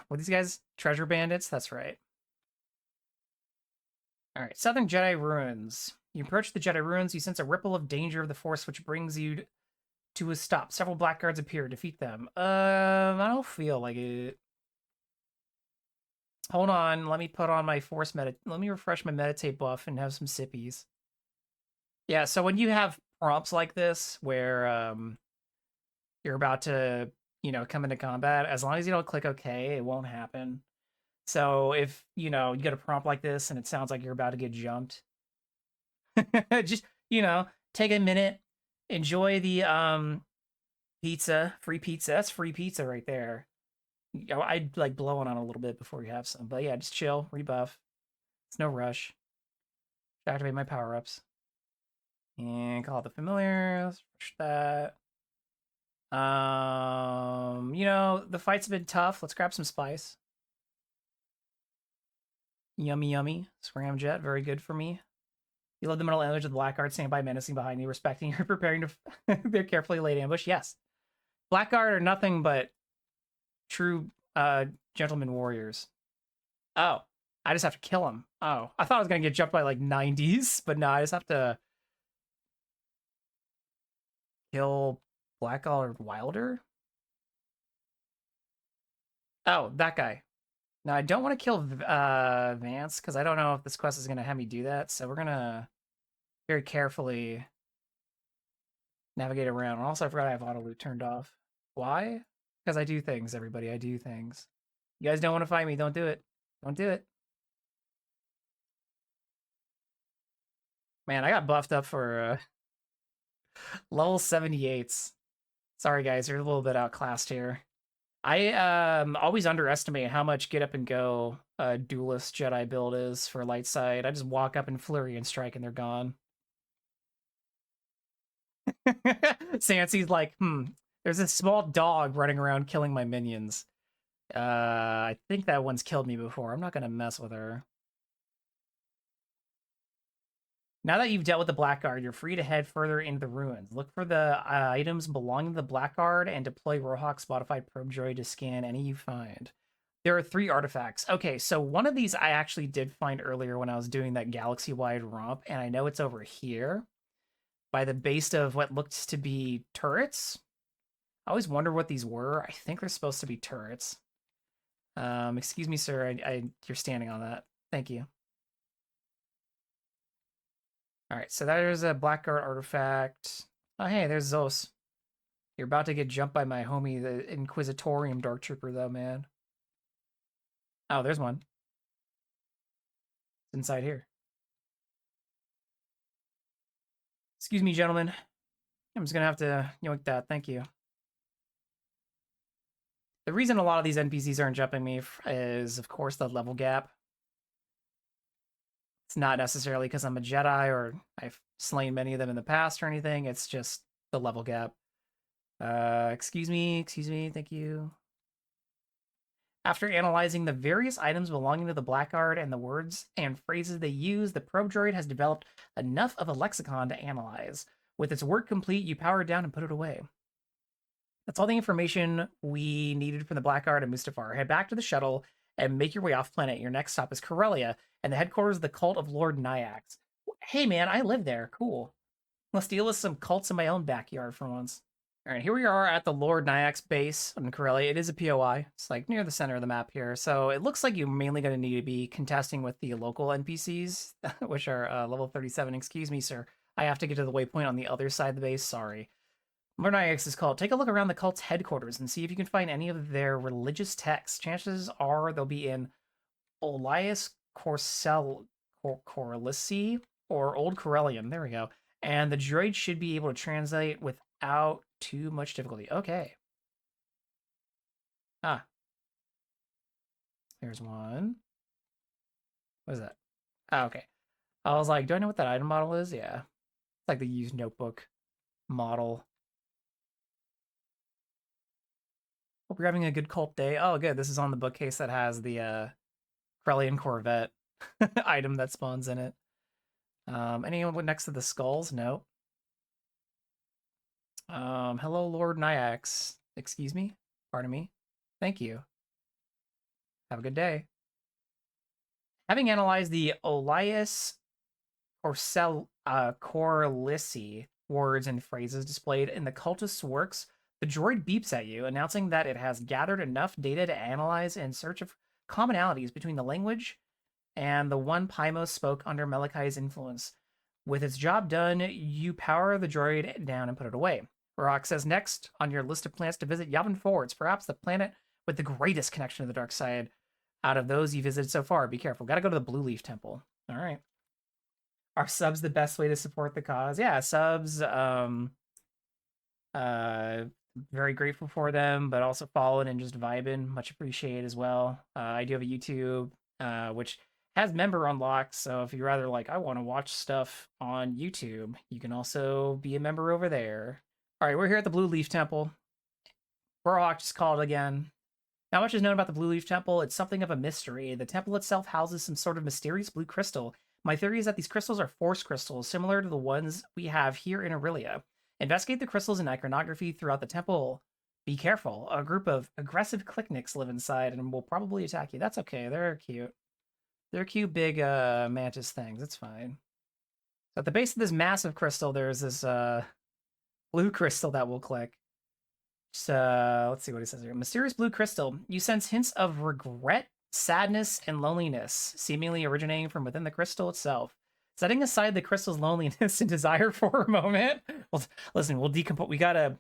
were these guys? Treasure bandits? That's right. All right, Southern Jedi ruins. You approach the Jedi ruins, you sense a ripple of danger of the Force, which brings you to a stop. Several blackguards appear. Defeat them. I don't feel like it. Hold on, let me put on my let me refresh my meditate buff and have some sippies. Yeah, so when you have prompts like this where you're about to, come into combat, as long as you don't click OK, it won't happen. So if, you get a prompt like this and it sounds like you're about to get jumped, just, take a minute, enjoy the pizza, free pizza. That's free pizza right there. I'd like blow on a little bit before you have some, but yeah, just chill, rebuff. It's no rush. Activate my power-ups. And call it the familiar. Let's push that. The fights have been tough. Let's grab some spice. Yummy, yummy. Scramjet, very good for me. You love the middle image of the Blackguard standing by menacing behind you, respecting you're preparing to their carefully laid ambush. Yes. Blackguard are nothing but true gentleman warriors. Oh, I just have to kill him. Oh, I thought I was going to get jumped by like 90s, but no, I just have to kill Blackguard Wilder. Oh, that guy. Now, I don't want to kill Vance, because I don't know if this quest is going to have me do that, so we're going to very carefully navigate around. And also, I forgot I have auto loot turned off. Why? Because I do things, everybody. I do things. You guys don't want to fight me. Don't do it. Don't do it. Man, I got buffed up for level 78s. Sorry, guys. You're a little bit outclassed here. I always underestimate how much get up and go duelist Jedi build is for light side. I just walk up and flurry and strike and they're gone. Sansy's like, there's a small dog running around killing my minions. I think that one's killed me before. I'm not gonna mess with her. Now that you've dealt with the Blackguard, you're free to head further into the ruins. Look for the items belonging to the Blackguard and deploy Rohawk's modified probe droid to scan any you find. There are 3 artifacts. Okay, so one of these I actually did find earlier when I was doing that galaxy-wide romp, and I know it's over here by the base of what looks to be turrets. I always wonder what these were. I think they're supposed to be turrets. Excuse me, sir. You're standing on that. Thank you. All right, so there's a Blackguard artifact. Oh, hey, there's Zos. You're about to get jumped by my homie, the Inquisitorium Dark Trooper, though, man. Oh, there's one. It's inside here. Excuse me, gentlemen. I'm just gonna have to yoink that. Thank you. The reason a lot of these NPCs aren't jumping me is, of course, the level gap. It's not necessarily because I'm a Jedi or I've slain many of them in the past or anything. It's just the level gap. Excuse me, thank you. After analyzing the various items belonging to the Blackguard and the words and phrases they use, the probe droid has developed enough of a lexicon to analyze. With its work complete, you power it down and put it away. That's all the information we needed from the Blackguard and Mustafar. Head back to the shuttle and make your way off planet. Your next stop is Corellia and the headquarters of the cult of Lord Nyax. Hey man, I live there. Cool. Let's deal with some cults in my own backyard for once. All right, here we are at the Lord Nyax base in Corellia. It is a POI. It's like near the center of the map here. So it looks like you're mainly going to need to be contesting with the local NPCs, which are level 37. Excuse me, sir. I have to get to the waypoint on the other side of the base. Sorry. Lord Nyax's cult. Take a look around the cult's headquarters and see if you can find any of their religious texts. Chances are they'll be in Olias Corlisi or Old Corellian. There we go. And the droid should be able to translate without too much difficulty. Okay. Ah. Here's one. What is that? Ah, okay. I was like, do I know what that item model is? Yeah. It's like the used notebook model. Hope you're having a good cult day. Oh, good. This is on the bookcase that has the Corellian Corvette item that spawns in it. Anyone next to the skulls? No. Hello, Lord Nyax. Excuse me? Pardon me? Thank you. Have a good day. Having analyzed the Olias Corlisi words and phrases displayed in the cultist's works, the droid beeps at you, announcing that it has gathered enough data to analyze in search of commonalities between the language and the one Paimos spoke under Mellichae's influence. With its job done, you power the droid down and put it away. Rock says next on your list of planets to visit Yavin 4. It's perhaps the planet with the greatest connection to the dark side out of those you visited so far. Be careful. Gotta go to the Blue Leaf Temple. All right. Are subs the best way to support the cause? Yeah, subs. Very grateful for them, but also following and just vibing. Much appreciated as well. I do have a YouTube, which has member unlocks. So if you're rather like, I want to watch stuff on YouTube, you can also be a member over there. All right, we're here at the Blue Leaf Temple. Burhawk just called again. Not much is known about the Blue Leaf Temple. It's something of a mystery. The temple itself houses some sort of mysterious blue crystal. My theory is that these crystals are force crystals, similar to the ones we have here in Aurilia. Investigate the crystals and iconography throughout the temple. Be careful. A group of aggressive Clicknicks live inside and will probably attack you. That's okay. They're cute. They're cute big mantis things. It's fine. So at the base of this massive crystal, there's this blue crystal that will click. So let's see what it says here. Mysterious blue crystal. You sense hints of regret, sadness, and loneliness, seemingly originating from within the crystal itself. Setting aside the crystal's loneliness and desire for a moment. Well, listen, we'll decompose. We gotta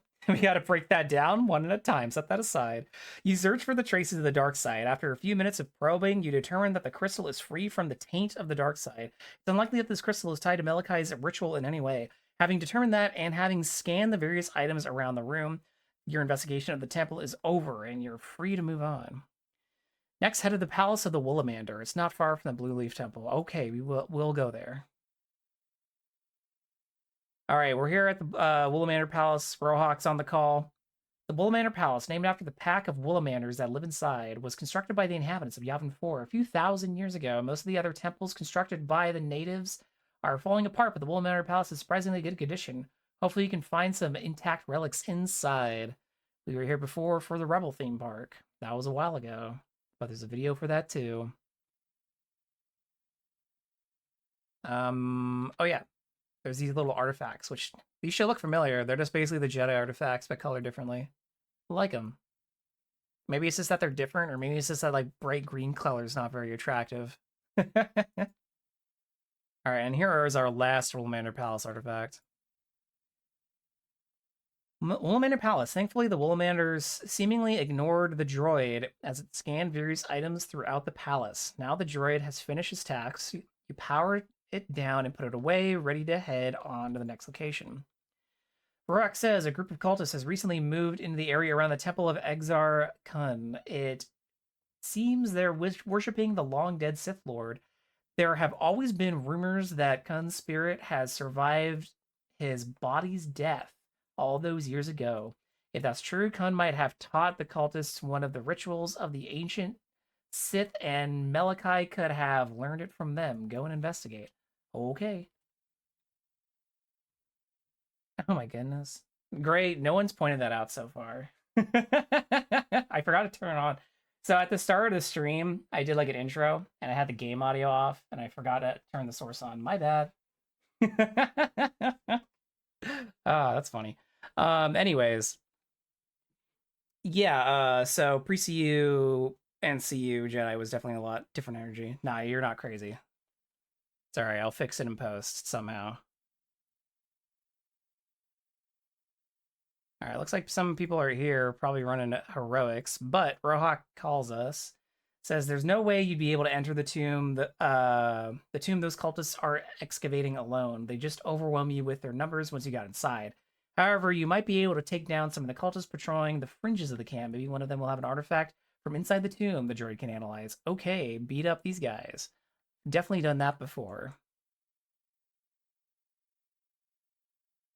break that down one at a time. Set that aside. You search for the traces of the dark side. After a few minutes of probing, you determine that the crystal is free from the taint of the dark side. It's unlikely that this crystal is tied to Mellichae's ritual in any way. Having determined that and having scanned the various items around the room, your investigation of the temple is over and you're free to move on. Next, head to the Palace of the Woolamander. It's not far from the Blue Leaf Temple. Okay, we'll go there. All right, we're here at the Woolamander Palace. Rohawk's on the call. The Woolamander Palace, named after the pack of Woolamanders that live inside, was constructed by the inhabitants of Yavin 4 a few thousand years ago. Most of the other temples constructed by the natives are falling apart, but the Woolamander Palace is surprisingly good condition. Hopefully you can find some intact relics inside. We were here before for the Rebel theme park. That was a while ago, but there's a video for that too. Oh yeah, there's these little artifacts, which these should look familiar. They're just basically the Jedi artifacts, but colored differently. I like them. Maybe it's just that they're different, or maybe it's just that like bright green color is not very attractive. All right, and here is our last Woolamander Palace artifact. Woolamander Palace. Thankfully, the Woolamanders seemingly ignored the droid as it scanned various items throughout the palace. Now the droid has finished his task. You power it down and put it away, ready to head on to the next location. Barak says a group of cultists has recently moved into the area around the Temple of Exar Kun. It seems they're worshipping the long dead Sith Lord. There have always been rumors that Kun's spirit has survived his body's death all those years ago. If that's true, Kun might have taught the cultists one of the rituals of the ancient Sith, and Mellichae could have learned it from them. Go and investigate. Okay. Oh my goodness. Great. No one's pointed that out so far. I forgot to turn it on. So at the start of the stream, I did like an intro and I had the game audio off and I forgot to turn the source on. My bad. Ah, that's funny. Anyways, yeah, so pre-CU and CU Jedi was definitely a lot different energy. Nah, you're not crazy. It's alright, I'll fix it in post somehow. All right, looks like some people are here, probably running heroics, but Rohak calls us, says there's no way you'd be able to enter the tomb. The tomb those cultists are excavating alone. They just overwhelm you with their numbers once you got inside. However, you might be able to take down some of the cultists patrolling the fringes of the camp. Maybe one of them will have an artifact from inside the tomb the droid can analyze. Okay, beat up these guys. Definitely done that before.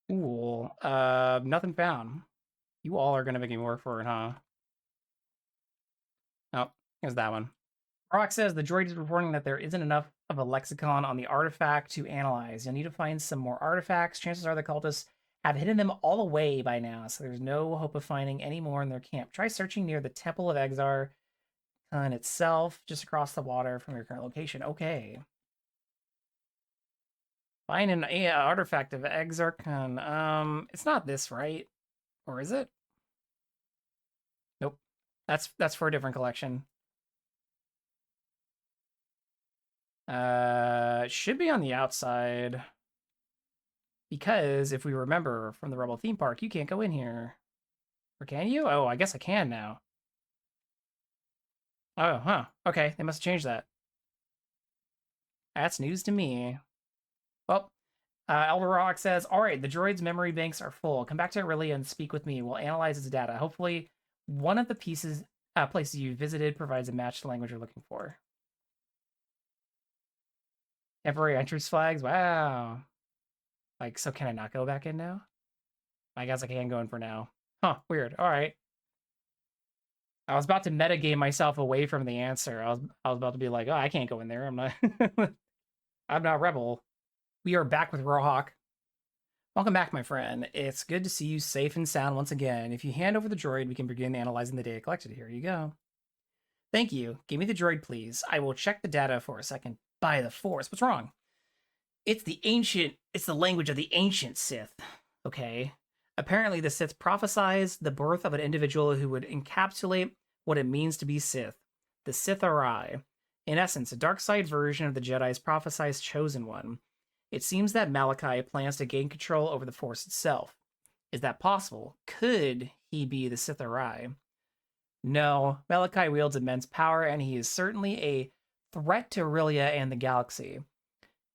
Cool. Nothing found. You all are gonna make me work for it, huh? Oh, here's that one. Rock says the droid is reporting that there isn't enough of a lexicon on the artifact to analyze. You'll need to find some more artifacts. Chances are the cultists have hidden them all away by now, so there's no hope of finding any more in their camp. Try searching near the Temple of Exar Khan itself, just across the water from your current location. Okay. Find an artifact of Exar Khan. It's not this, right? Or is it? Nope. That's for a different collection. Should be on the outside. Because if we remember from the Rebel theme park, you can't go in here. Or can you? Oh, I guess I can now. Oh, huh. Okay, they must have changed that. That's news to me. Well, Elder Rock says, all right, the droid's memory banks are full. Come back to Aurilia and speak with me. We'll analyze its data. Hopefully, one of the places you visited provides a match to language you're looking for. Temporary entrance flags? Wow. Like, so can I not go back in now? I guess I can go in for now. Huh, weird. All right. I was about to metagame myself away from the answer. I was about to be like, oh, I can't go in there. I'm not I'm not Rebel. We are back with Rohawk. Welcome back, my friend. It's good to see you safe and sound once again. If you hand over the droid, we can begin analyzing the data collected. Here you go. Thank you. Give me the droid, please. I will check the data for a second. By the Force. What's wrong? It's the language of the ancient Sith. Okay. Apparently, the Sith prophesies the birth of an individual who would encapsulate what it means to be Sith. The Sith-Arai. In essence, a dark side version of the Jedi's prophesized chosen one. It seems that Mellichae plans to gain control over the Force itself. Is that possible? Could he be the Sith-Arai? No, Mellichae wields immense power, and he is certainly a threat to Aurilia and the galaxy.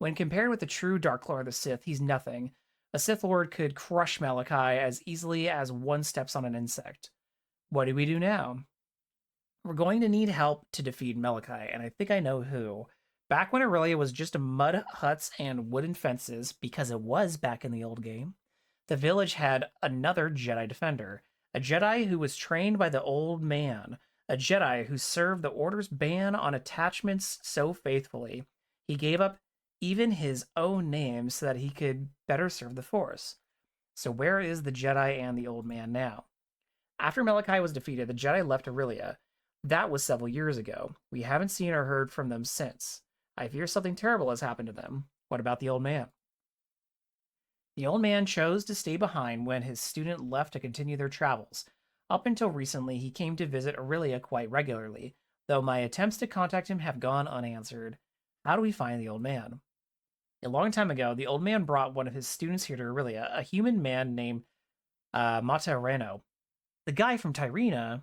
When compared with the true Dark Lord of the Sith, he's nothing. A Sith Lord could crush Mellichae as easily as one steps on an insect. What do we do now? We're going to need help to defeat Mellichae, and I think I know who. Back when Aurilia was just mud huts and wooden fences, because it was back in the old game, the village had another Jedi defender, a Jedi who was trained by the old man, a Jedi who served the Order's ban on attachments so faithfully. He gave up even his own name so that he could better serve the Force. So where is the Jedi and the old man now? After Mellichae was defeated, the Jedi left Aurilia. That was several years ago. We haven't seen or heard from them since. I fear something terrible has happened to them. What about the old man? The old man chose to stay behind when his student left to continue their travels. Up until recently, he came to visit Aurilia quite regularly, though my attempts to contact him have gone unanswered. How do we find the old man? A long time ago, the old man brought one of his students here to Aurilia, a human man named Matareno. The guy from Tyrina.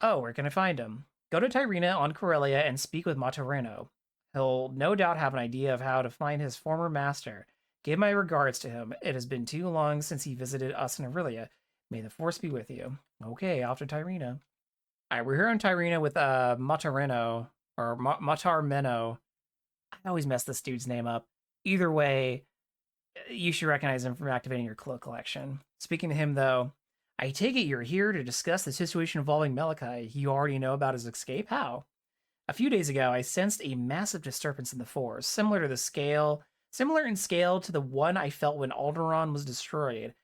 Oh, where can I find him? Go to Tyrina on Corellia and speak with Matareno. He'll no doubt have an idea of how to find his former master. Give my regards to him. It has been too long since he visited us in Aurilia. May the force be with you. Okay, off to Tyrina. Alright, we're here on Tyrina with Matareno, or Matarmeno. I always mess this dude's name up. Either way, you should recognize him from activating your cloak collection. Speaking to him, though, I take it you're here to discuss the situation involving Mellichae. You already know about his escape? How? A few days ago, I sensed a massive disturbance in the force, similar in scale to the one I felt when Alderaan was destroyed.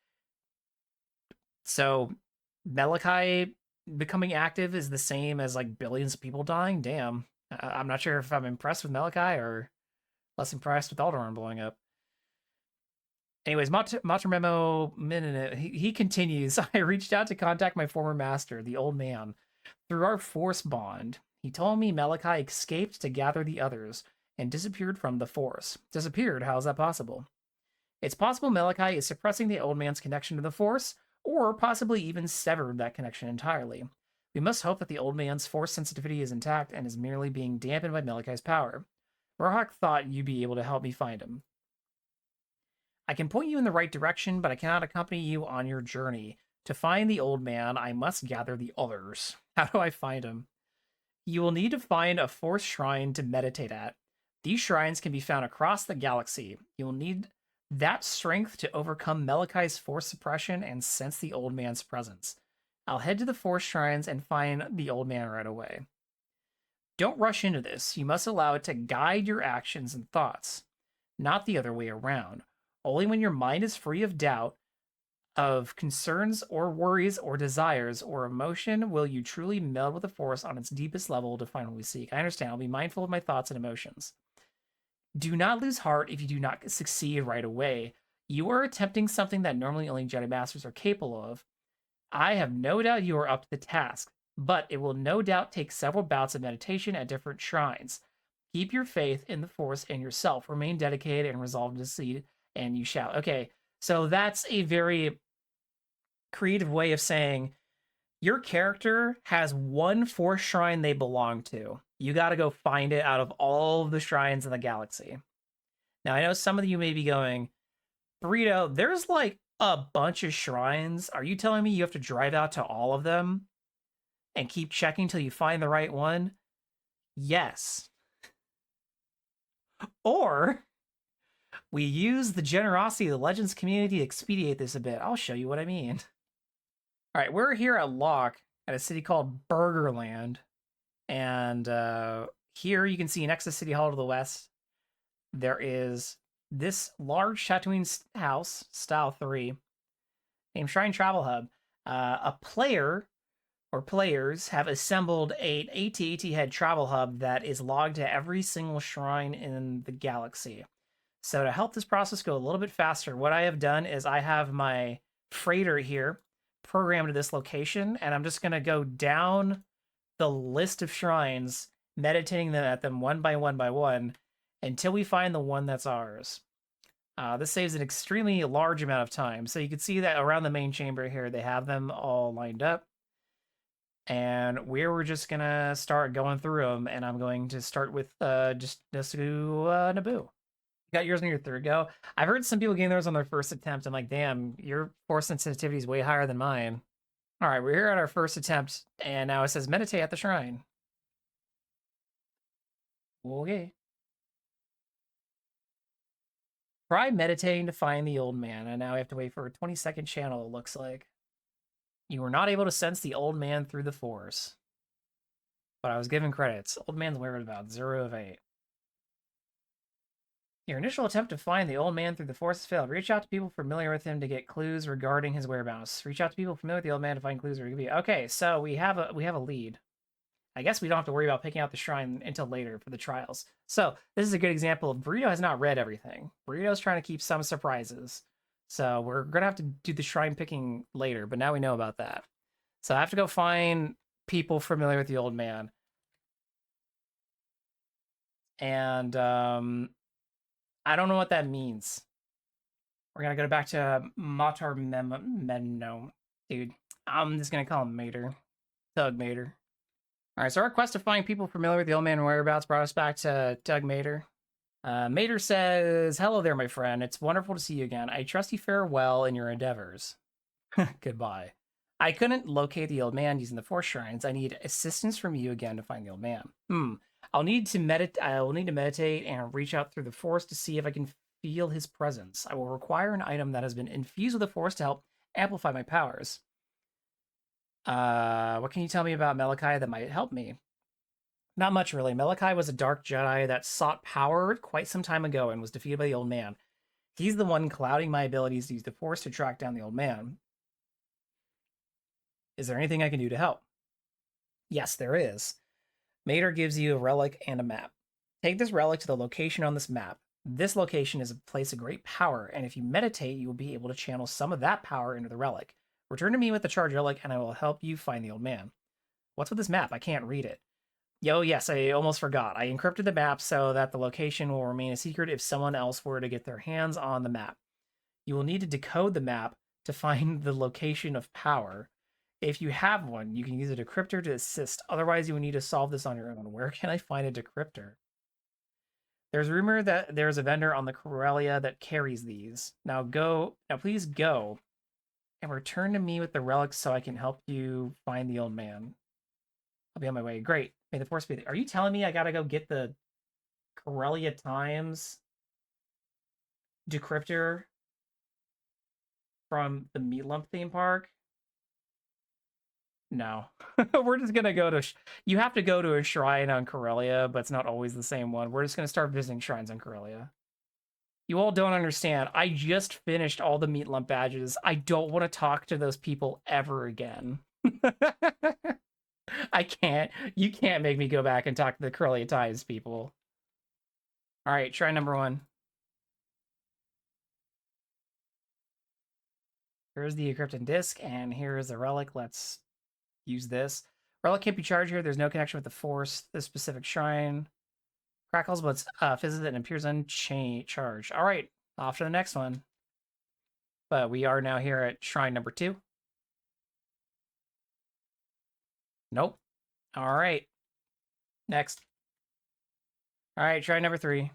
So, Mellichae becoming active is the same as like billions of people dying? Damn. I'm not sure if I'm impressed with Mellichae or less impressed with Alderaan blowing up. Anyways, Matarmemo, he continues. I reached out to contact my former master, the old man. Through our force bond, he told me Mellichae escaped to gather the others and disappeared from the force. Disappeared? How is that possible? It's possible Mellichae is suppressing the old man's connection to the force, or possibly even severed that connection entirely. We must hope that the old man's force sensitivity is intact and is merely being dampened by Mellichae's power. Rohak thought you'd be able to help me find him. I can point you in the right direction, but I cannot accompany you on your journey. To find the old man, I must gather the others. How do I find him? You will need to find a force shrine to meditate at. These shrines can be found across the galaxy. You will need that strength to overcome Mellichae's force suppression and sense the old man's presence. I'll head to the force shrines and find the old man right away. Don't rush into this. You must allow it to guide your actions and thoughts, not the other way around. Only when your mind is free of doubt, of concerns or worries or desires or emotion will you truly meld with the force on its deepest level to find what we seek. I understand. I'll be mindful of my thoughts and emotions. Do not lose heart if you do not succeed right away. You are attempting something that normally only Jedi Masters are capable of. I have no doubt you are up to the task, but it will no doubt take several bouts of meditation at different shrines. Keep your faith in the Force and yourself. Remain dedicated and resolved to succeed, and you shall. Okay, so that's a very creative way of saying your character has one Force shrine they belong to. You got to go find it out of all of the shrines in the galaxy. Now, I know some of you may be going, Burrito, there's like a bunch of shrines. Are you telling me you have to drive out to all of them and keep checking till you find the right one? Yes. Or we use the generosity of the Legends community to expedite this a bit. I'll show you what I mean. All right, we're here at Locke at a city called Burgerland. And here you can see next to City Hall to the west, there is this large Tatooine house, Style 3, named Shrine Travel Hub. A player or players have assembled an AT-AT head travel hub that is logged to every single shrine in the galaxy. So to help this process go a little bit faster, what I have done is I have my freighter here programmed to this location, and I'm just going to go down the list of shrines, meditating at them one by one until we find the one that's ours. This saves an extremely large amount of time. So you can see that around the main chamber here, they have them all lined up. And we're just going to start going through them. And I'm going to start with just Naboo. You got yours on your third go. I've heard some people getting theirs on their first attempt. I'm like, damn, your force sensitivity is way higher than mine. All right, we're here at our first attempt. And now it says meditate at the shrine. Okay. Try meditating to find the old man, and now I have to wait for a 20-second channel, it looks like. You were not able to sense the old man through the force. But I was given credits. Old man's whereabouts, 0 of 8. Your initial attempt to find the old man through the force has failed. Reach out to people familiar with him to get clues regarding his whereabouts. Reach out to people familiar with the old man to find clues where he could be. Okay, so we have a lead. I guess we don't have to worry about picking out the shrine until later for the trials. So this is a good example of Burrito has not read everything. Burrito's trying to keep some surprises. So we're going to have to do the shrine picking later, but now we know about that. So I have to go find people familiar with the old man. And I don't know what that means. We're going to go back to Matar Menno. Dude, I'm just going to call him Mater. Doug Mater. All right, so our quest to find people familiar with the old man and whereabouts brought us back to Doug Mater. Mater says, "Hello there, my friend. It's wonderful to see you again. I trust you fare well in your endeavors." Goodbye. I couldn't locate the old man using the force shrines. I need assistance from you again to find the old man. I'll need to meditate. I will need to meditate and reach out through the force to see if I can feel his presence. I will require an item that has been infused with the force to help amplify my powers. What can you tell me about Mellichae that might help me? Not much, really. Mellichae was a dark Jedi that sought power quite some time ago and was defeated by the old man. He's the one clouding my abilities to use the force to track down the old man. Is there anything I can do to help? Yes, there is. Mater gives you a relic and a map. Take this relic to the location on this map. This location is a place of great power, and if you meditate, you will be able to channel some of that power into the relic. Return to me with the charged relic, and I will help you find the old man. What's with this map? I can't read it. Yo, yes, I almost forgot. I encrypted the map so that the location will remain a secret if someone else were to get their hands on the map. You will need to decode the map to find the location of power. If you have one, you can use a decryptor to assist. Otherwise, you will need to solve this on your own. Where can I find a decryptor? There's rumor that there's a vendor on the Corellia that carries these. Now please go and return to me with the relics so I can help you find the old man. I'll be on my way. Great. May the force be there. Are you telling me I gotta go get the Corellia Times decryptor from the Meat Lump theme park? No. We're just gonna go to... You have to go to a shrine on Corellia, but it's not always the same one. We're just gonna start visiting shrines on Corellia. You all don't understand. I just finished all the Meat Lump badges. I don't want to talk to those people ever again. I can't. You can't make me go back and talk to the Corellia Times people. All right, shrine number 1. Here's the encrypted disc, and here's the relic. Let's use this. Relic can't be charged here. There's no connection with the force. This specific shrine crackles, but fizzes and appears uncharged. All right, off to the next one. But we are now here at shrine number 2. Nope. All right. Next. All right, shrine number 3.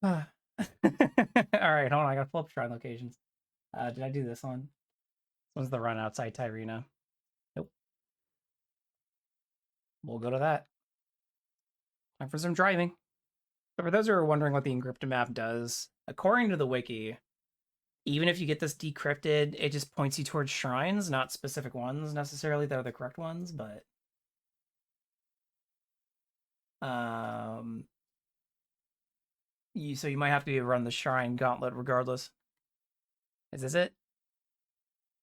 All right, hold on. I gotta pull up shrine locations. Did I do this one? This one's the run outside Tyrena. Nope. We'll go to that. Time for some driving. So for those who are wondering what the encrypted map does, according to the wiki, even if you get this decrypted, it just points you towards shrines, not specific ones necessarily that are the correct ones, but so you might have to run the shrine gauntlet regardless. Is this it?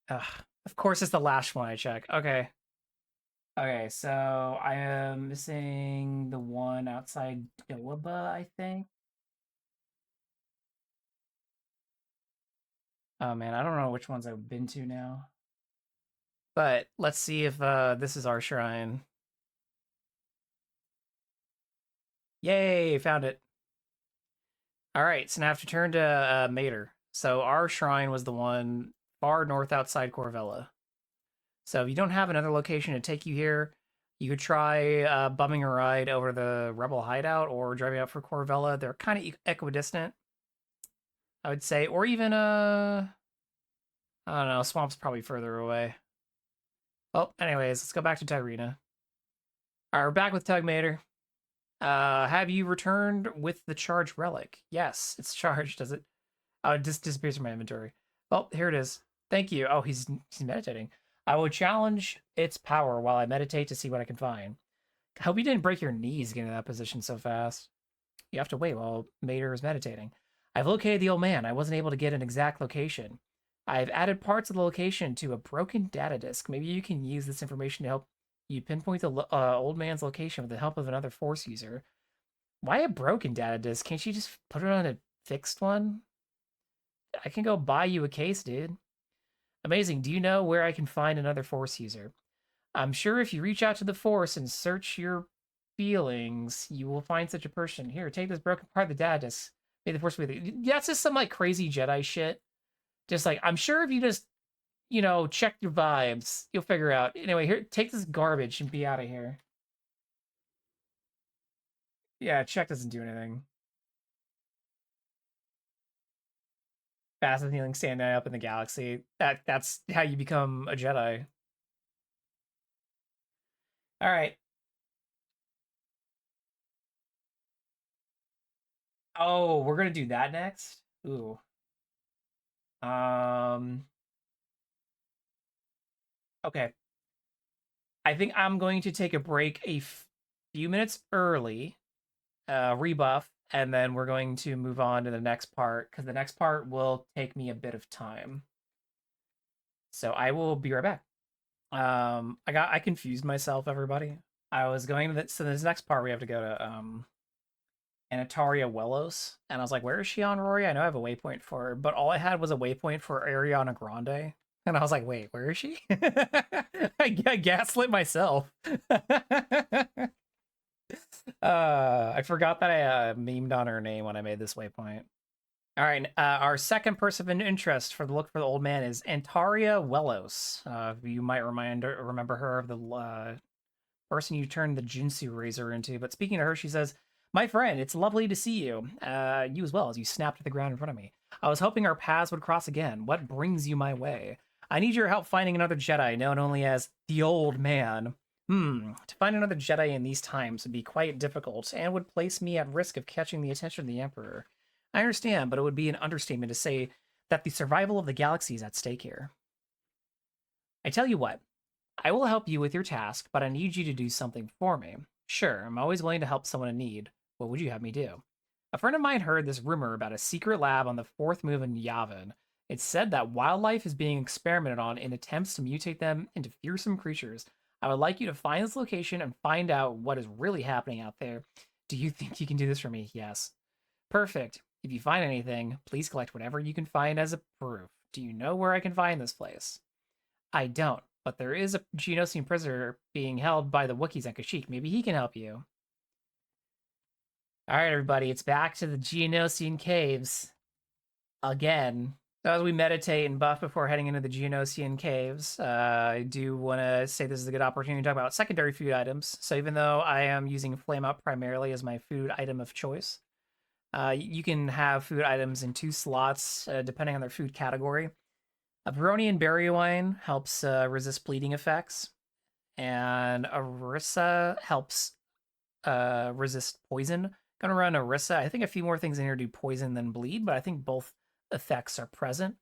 Ugh, of course it's the last one I check. Okay. Okay, so I am missing the one outside Doaba, I think. Oh man, I don't know which ones I've been to now. But let's see if this is our shrine. Yay, found it. All right, so now I have to turn to Mater. So our shrine was the one far north outside Corvella. So if you don't have another location to take you here, you could try bumming a ride over the Rebel hideout or driving out for Corvella. They're kind of equidistant, I would say. Or even, I don't know, Swamp's probably further away. Well, anyways, let's go back to Tyrena. All right, we're back with Tug Mater. Have you returned with the charged relic? Yes, it's charged. Does it? Oh, it just disappears from my inventory. Well, here it is. Thank you. Oh, he's meditating. I will challenge its power while I meditate to see what I can find. I hope you didn't break your knees getting in that position so fast. You have to wait while Mater is meditating. I've located the old man. I wasn't able to get an exact location. I've added parts of the location to a broken data disk. Maybe you can use this information to help you pinpoint the old man's location with the help of another Force user. Why a broken data disk? Can't you just put it on a fixed one? I can go buy you a case, dude. Amazing. Do you know where I can find another Force user? I'm sure if you reach out to the Force and search your feelings, you will find such a person. Here, take this broken part of the data disk. May the Force be with you. That's just some like crazy Jedi shit. Just like, I'm sure if you just you know, check your vibes. You'll figure out. Anyway, here, take this garbage and be out of here. Yeah, check doesn't do anything. Fastest healing standing up in the galaxy. That's how you become a Jedi. All right. Oh, we're gonna do that next. Ooh. Um. Okay. I think I'm going to take a break few minutes early, rebuff, and then we're going to move on to the next part because the next part will take me a bit of time. So I will be right back. I confused myself, everybody. I was going to this next part we have to go to Anataria Wellos, and I was like, where is she on Rory? I know I have a waypoint for her, but all I had was a waypoint for Ariana Grande. And I was like, wait, where is she? I gaslit myself. I forgot that I memed on her name when I made this waypoint. All right, our second person of interest for the look for the old man is Antaria Wellos. You might remember her of the person you turned the Jinsu Razor into. But speaking to her, she says, "My friend, it's lovely to see you. You as well," as you snapped to the ground in front of me. "I was hoping our paths would cross again. What brings you my way? I need your help finding another Jedi, known only as the Old Man. To find another Jedi in these times would be quite difficult and would place me at risk of catching the attention of the Emperor. I understand, but it would be an understatement to say that the survival of the galaxy is at stake here. I tell you what, I will help you with your task, but I need you to do something for me. Sure, I'm always willing to help someone in need. What would you have me do?" A friend of mine heard this rumor about a secret lab on the fourth move in Yavin. It said that wildlife is being experimented on in attempts to mutate them into fearsome creatures. I would like you to find this location and find out what is really happening out there. Do you think you can do this for me? Yes. Perfect. If you find anything, please collect whatever you can find as a proof. Do you know where I can find this place? I don't, but there is a Geonosian prisoner being held by the Wookiees at Kashyyyk. Maybe he can help you. All right, everybody, it's back to the Geonosian caves again. As we meditate and buff before heading into the Geonosian caves, I do want to say this is a good opportunity to talk about secondary food items. So even though I am using Flame Up primarily as my food item of choice, you can have food items in 2 slots depending on their food category. A Veronian berry wine helps resist bleeding effects, and Orisa helps resist poison. Gonna run Orisa. I think a few more things in here do poison than bleed, but I think both effects are present.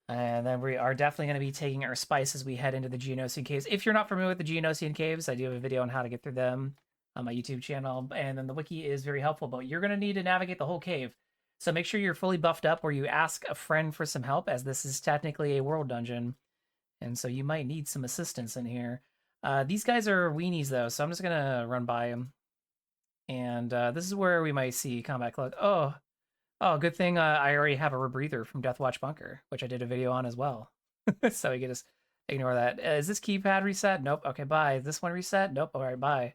And then we are definitely going to be taking our spice as we head into the Geonosian caves. If you're not familiar with the Geonosian caves, I do have a video on how to get through them on my YouTube channel. And then the wiki is very helpful, but you're going to need to navigate the whole cave. So make sure you're fully buffed up, or you ask a friend for some help, as this is technically a world dungeon. And so you might need some assistance in here. These guys are weenies, though, so I'm just going to run by them. And this is where we might see combat cloak. Oh, good thing I already have a rebreather from Deathwatch Bunker, which I did a video on as well. So we can just ignore that. Is this keypad reset? Nope. Okay, bye. Is this one reset? Nope. All right, bye.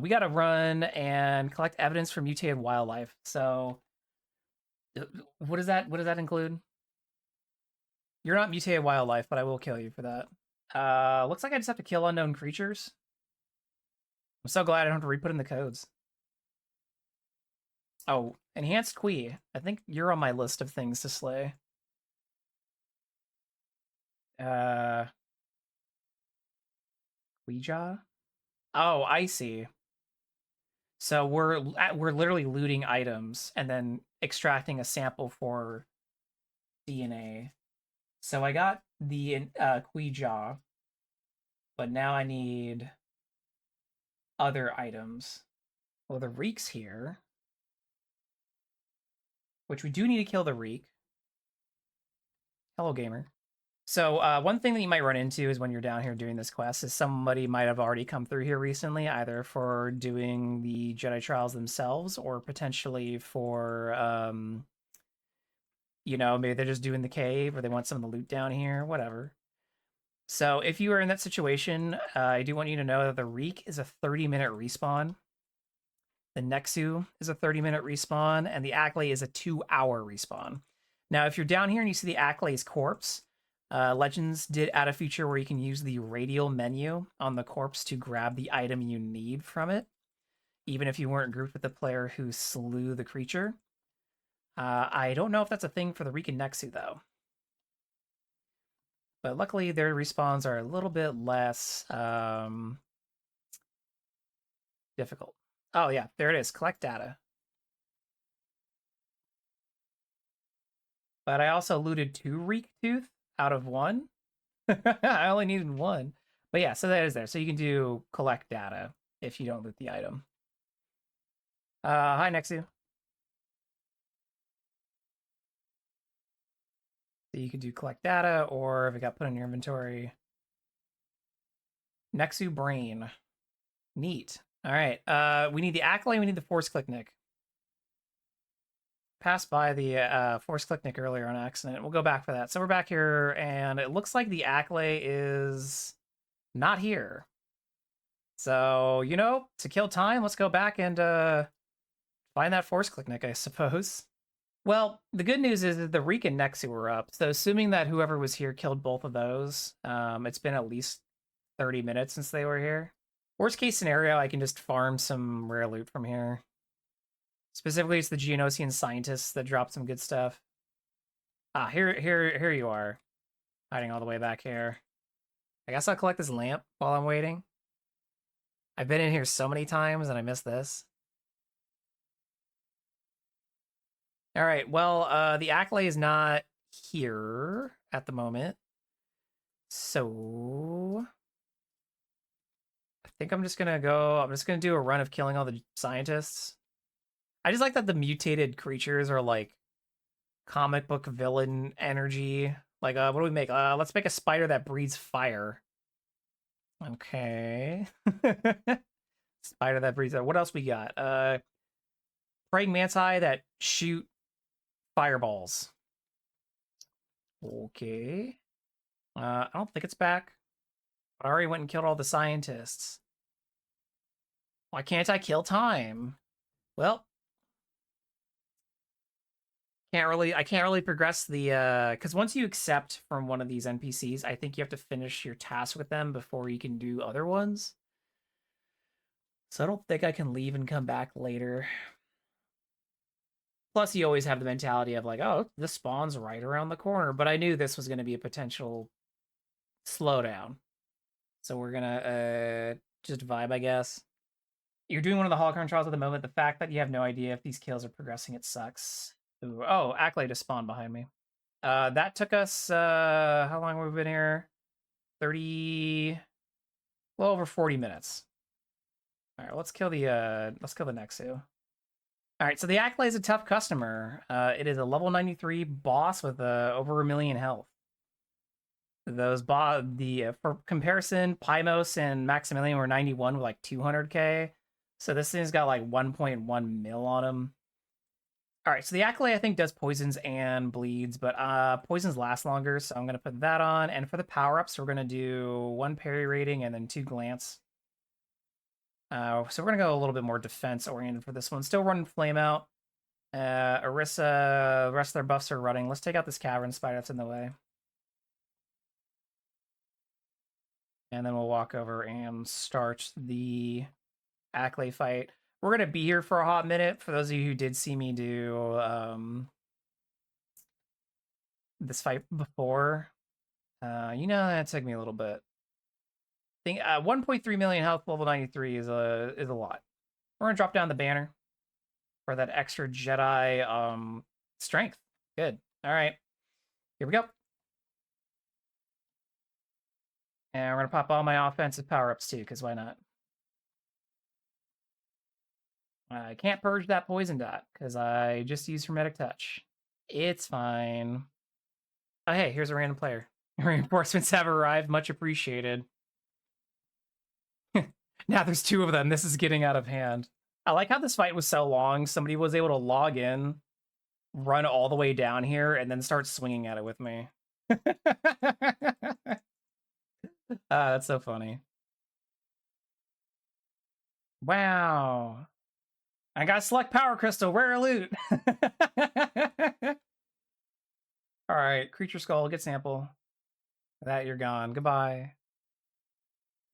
We got to run and collect evidence from mutated wildlife. So what does that include? You're not mutated wildlife, but I will kill you for that. Looks like I just have to kill unknown creatures. I'm so glad I don't have to re-put in the codes. Oh, enhanced Qui. I think you're on my list of things to slay. Uh, Ouija? Oh, I see. So we're literally looting items and then extracting a sample for DNA. So I got the Ouija, but now I need other items. Well, the Reek's here, which we do need to kill the Reek. Hello, gamer. So one thing that you might run into is when you're down here doing this quest is somebody might have already come through here recently, either for doing the Jedi trials themselves or potentially for, maybe they're just doing the cave or they want some of the loot down here, whatever. So if you are in that situation, I do want you to know that the Reek is a 30-minute respawn. The Nexu is a 30-minute respawn, and the Acklay is a 2-hour respawn. Now, if you're down here and you see the Acclay's corpse, Legends did add a feature where you can use the radial menu on the corpse to grab the item you need from it, even if you weren't grouped with the player who slew the creature. I don't know if that's a thing for the Riken Nexu, though. But luckily, their respawns are a little bit less difficult. Oh, yeah, there it is. Collect data. But I also looted 2 Reek Tooth out of 1. I only needed 1. But yeah, so that is there. So you can do collect data if you don't loot the item. Hi, Nexu. So you can do collect data, or if it got put in your inventory. Nexu Brain. Neat. All right. We need the accolade. We need the force click Nick. Passed by the force click Nick earlier on accident. We'll go back for that. So we're back here, and it looks like the accolade is not here. So, you know, to kill time, let's go back and find that force click Nick, I suppose. Well, the good news is that the Reek and Nexu were up. So assuming that whoever was here killed both of those, it's been at least 30 minutes since they were here. Worst case scenario, I can just farm some rare loot from here. Specifically, it's the Geonosian scientists that drop some good stuff. Ah, here you are. Hiding all the way back here. I guess I'll collect this lamp while I'm waiting. I've been in here so many times and I missed this. All right, well, the accolade is not here at the moment. So I think I'm just gonna do a run of killing all the scientists. I just like that the mutated creatures are like comic book villain energy. Like, what do we make? Let's make a spider that breathes fire. Okay. Spider that breathes fire. What else we got? Praying manti that shoot fireballs. Okay. I don't think it's back. I already went and killed all the scientists. Why can't I kill time? Well, I can't really progress the because once you accept from one of these NPCs, I think you have to finish your task with them before you can do other ones. So I don't think I can leave and come back later. Plus, you always have the mentality of like, oh, this spawn's right around the corner. But I knew this was going to be a potential slowdown. So we're gonna just vibe, I guess. You're doing one of the holocron trials at the moment. The fact that you have no idea if these kills are progressing, it sucks. Ooh, oh, Accolade just spawned behind me. That took us how long have we been here? 30, well over 40 minutes. All right, let's kill the Nexu. All right, so the Accolade is a tough customer. It is a level 93 boss with over 1 million health. Those for comparison, Pymos and Maximilian were 91 with like 200k. So this thing's got like 1.1 mil on him. All right, so the Accolade I think does poisons and bleeds, but poisons last longer, so I'm gonna put that on. And for the power-ups, we're gonna do 1 parry rating and then 2 glance. So we're gonna go a little bit more defense-oriented for this one. Still running Flame Out. Orisa, the rest of their buffs are running. Let's take out this Cavern Spider that's in the way. And then we'll walk over and start the Accolade fight. We're going to be here for a hot minute. For those of you who did see me do this fight before, you know that took me a little bit. I think 1.3 million health, level 93 is a lot. We're going to drop down the banner for that extra Jedi strength. Good. All right. Here we go. And we're going to pop all my offensive power-ups too, because why not? I can't purge that poison dot because I just used Hermetic Touch. It's fine. Oh, hey, here's a random player. Reinforcements have arrived. Much appreciated. Now there's 2 of them. This is getting out of hand. I like how this fight was so long. Somebody was able to log in, run all the way down here, and then start swinging at it with me. That's so funny. Wow. I got select power crystal, rare loot. All right, creature skull, get sample. That you're gone. Goodbye.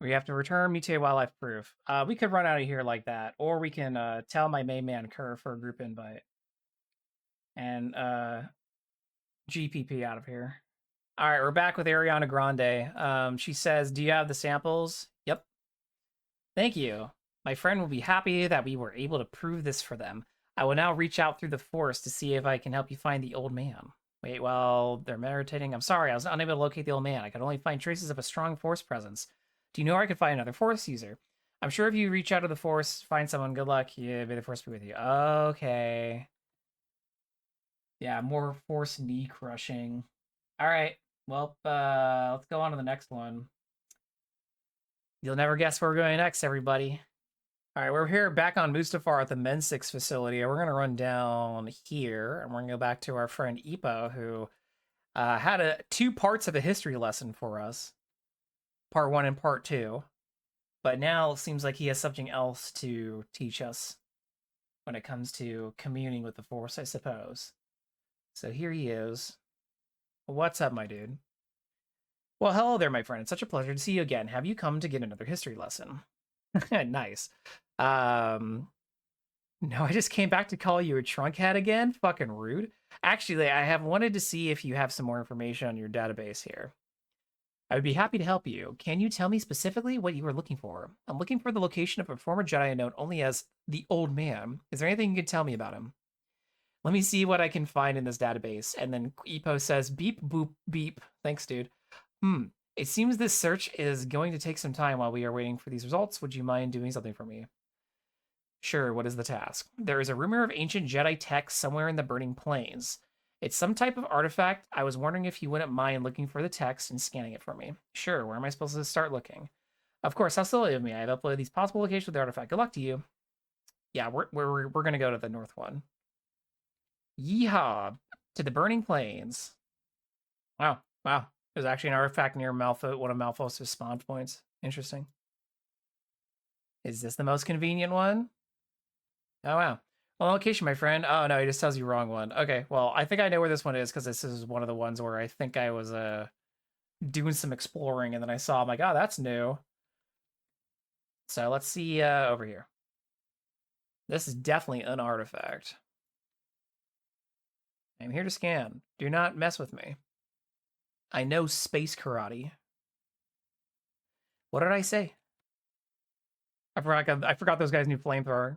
We have to return mutate wildlife proof. We could run out of here like that, or we can tell my main man Kerr for a group invite and GPP out of here. All right, we're back with Ariana Grande. She says, "Do you have the samples?" Yep. Thank you. My friend will be happy that we were able to prove this for them. I will now reach out through the forest to see if I can help you find the old man. Wait, well, they're meditating. I'm sorry, I was unable to locate the old man. I could only find traces of a strong force presence. Do you know where I could find another force user? I'm sure if you reach out to the force, find someone, good luck. Yeah, may the force be with you. Okay. Yeah, more force knee crushing. All right. Well, let's go on to the next one. You'll never guess where we're going next, everybody. All right, we're here back on Mustafar at the Mensix facility. We're going to run down here, and we're going to go back to our friend Ipo, who had two parts of a history lesson for us, part 1 and part 2. But now it seems like he has something else to teach us when it comes to communing with the Force, I suppose. So here he is. What's up, my dude? Well, hello there, my friend. It's such a pleasure to see you again. Have you come to get another history lesson? Nice. No, I just came back to call you a trunkhead again. Fucking rude. Actually, I have wanted to see if you have some more information on your database here. I would be happy to help you. Can you tell me specifically what you were looking for? I'm looking for the location of a former Jedi known only as the Old Man. Is there anything you can tell me about him? Let me see what I can find in this database. And then Epo says, beep, boop, beep. Thanks, dude. It seems this search is going to take some time while we are waiting for these results. Would you mind doing something for me? Sure, what is the task? There is a rumor of ancient Jedi tech somewhere in the Burning Plains. It's some type of artifact. I was wondering if you wouldn't mind looking for the text and scanning it for me. Sure, where am I supposed to start looking? Of course, how silly of me. I've uploaded these possible locations with the artifact. Good luck to you. Yeah, we're gonna go to the north one. Yeehaw! To the Burning Plains. Wow, wow. There's actually an artifact near Malfo, one of Malphos' spawn points. Interesting. Is this the most convenient one? Oh, wow. Well, location, my friend. Oh, no, he just tells you wrong one. Okay, well, I think I know where this one is because this is one of the ones where I think I was doing some exploring and then I saw, I'm like, oh, that's new. So let's see over here. This is definitely an artifact. I'm here to scan. Do not mess with me. I know space karate. What did I say? I forgot those guys knew flamethrower.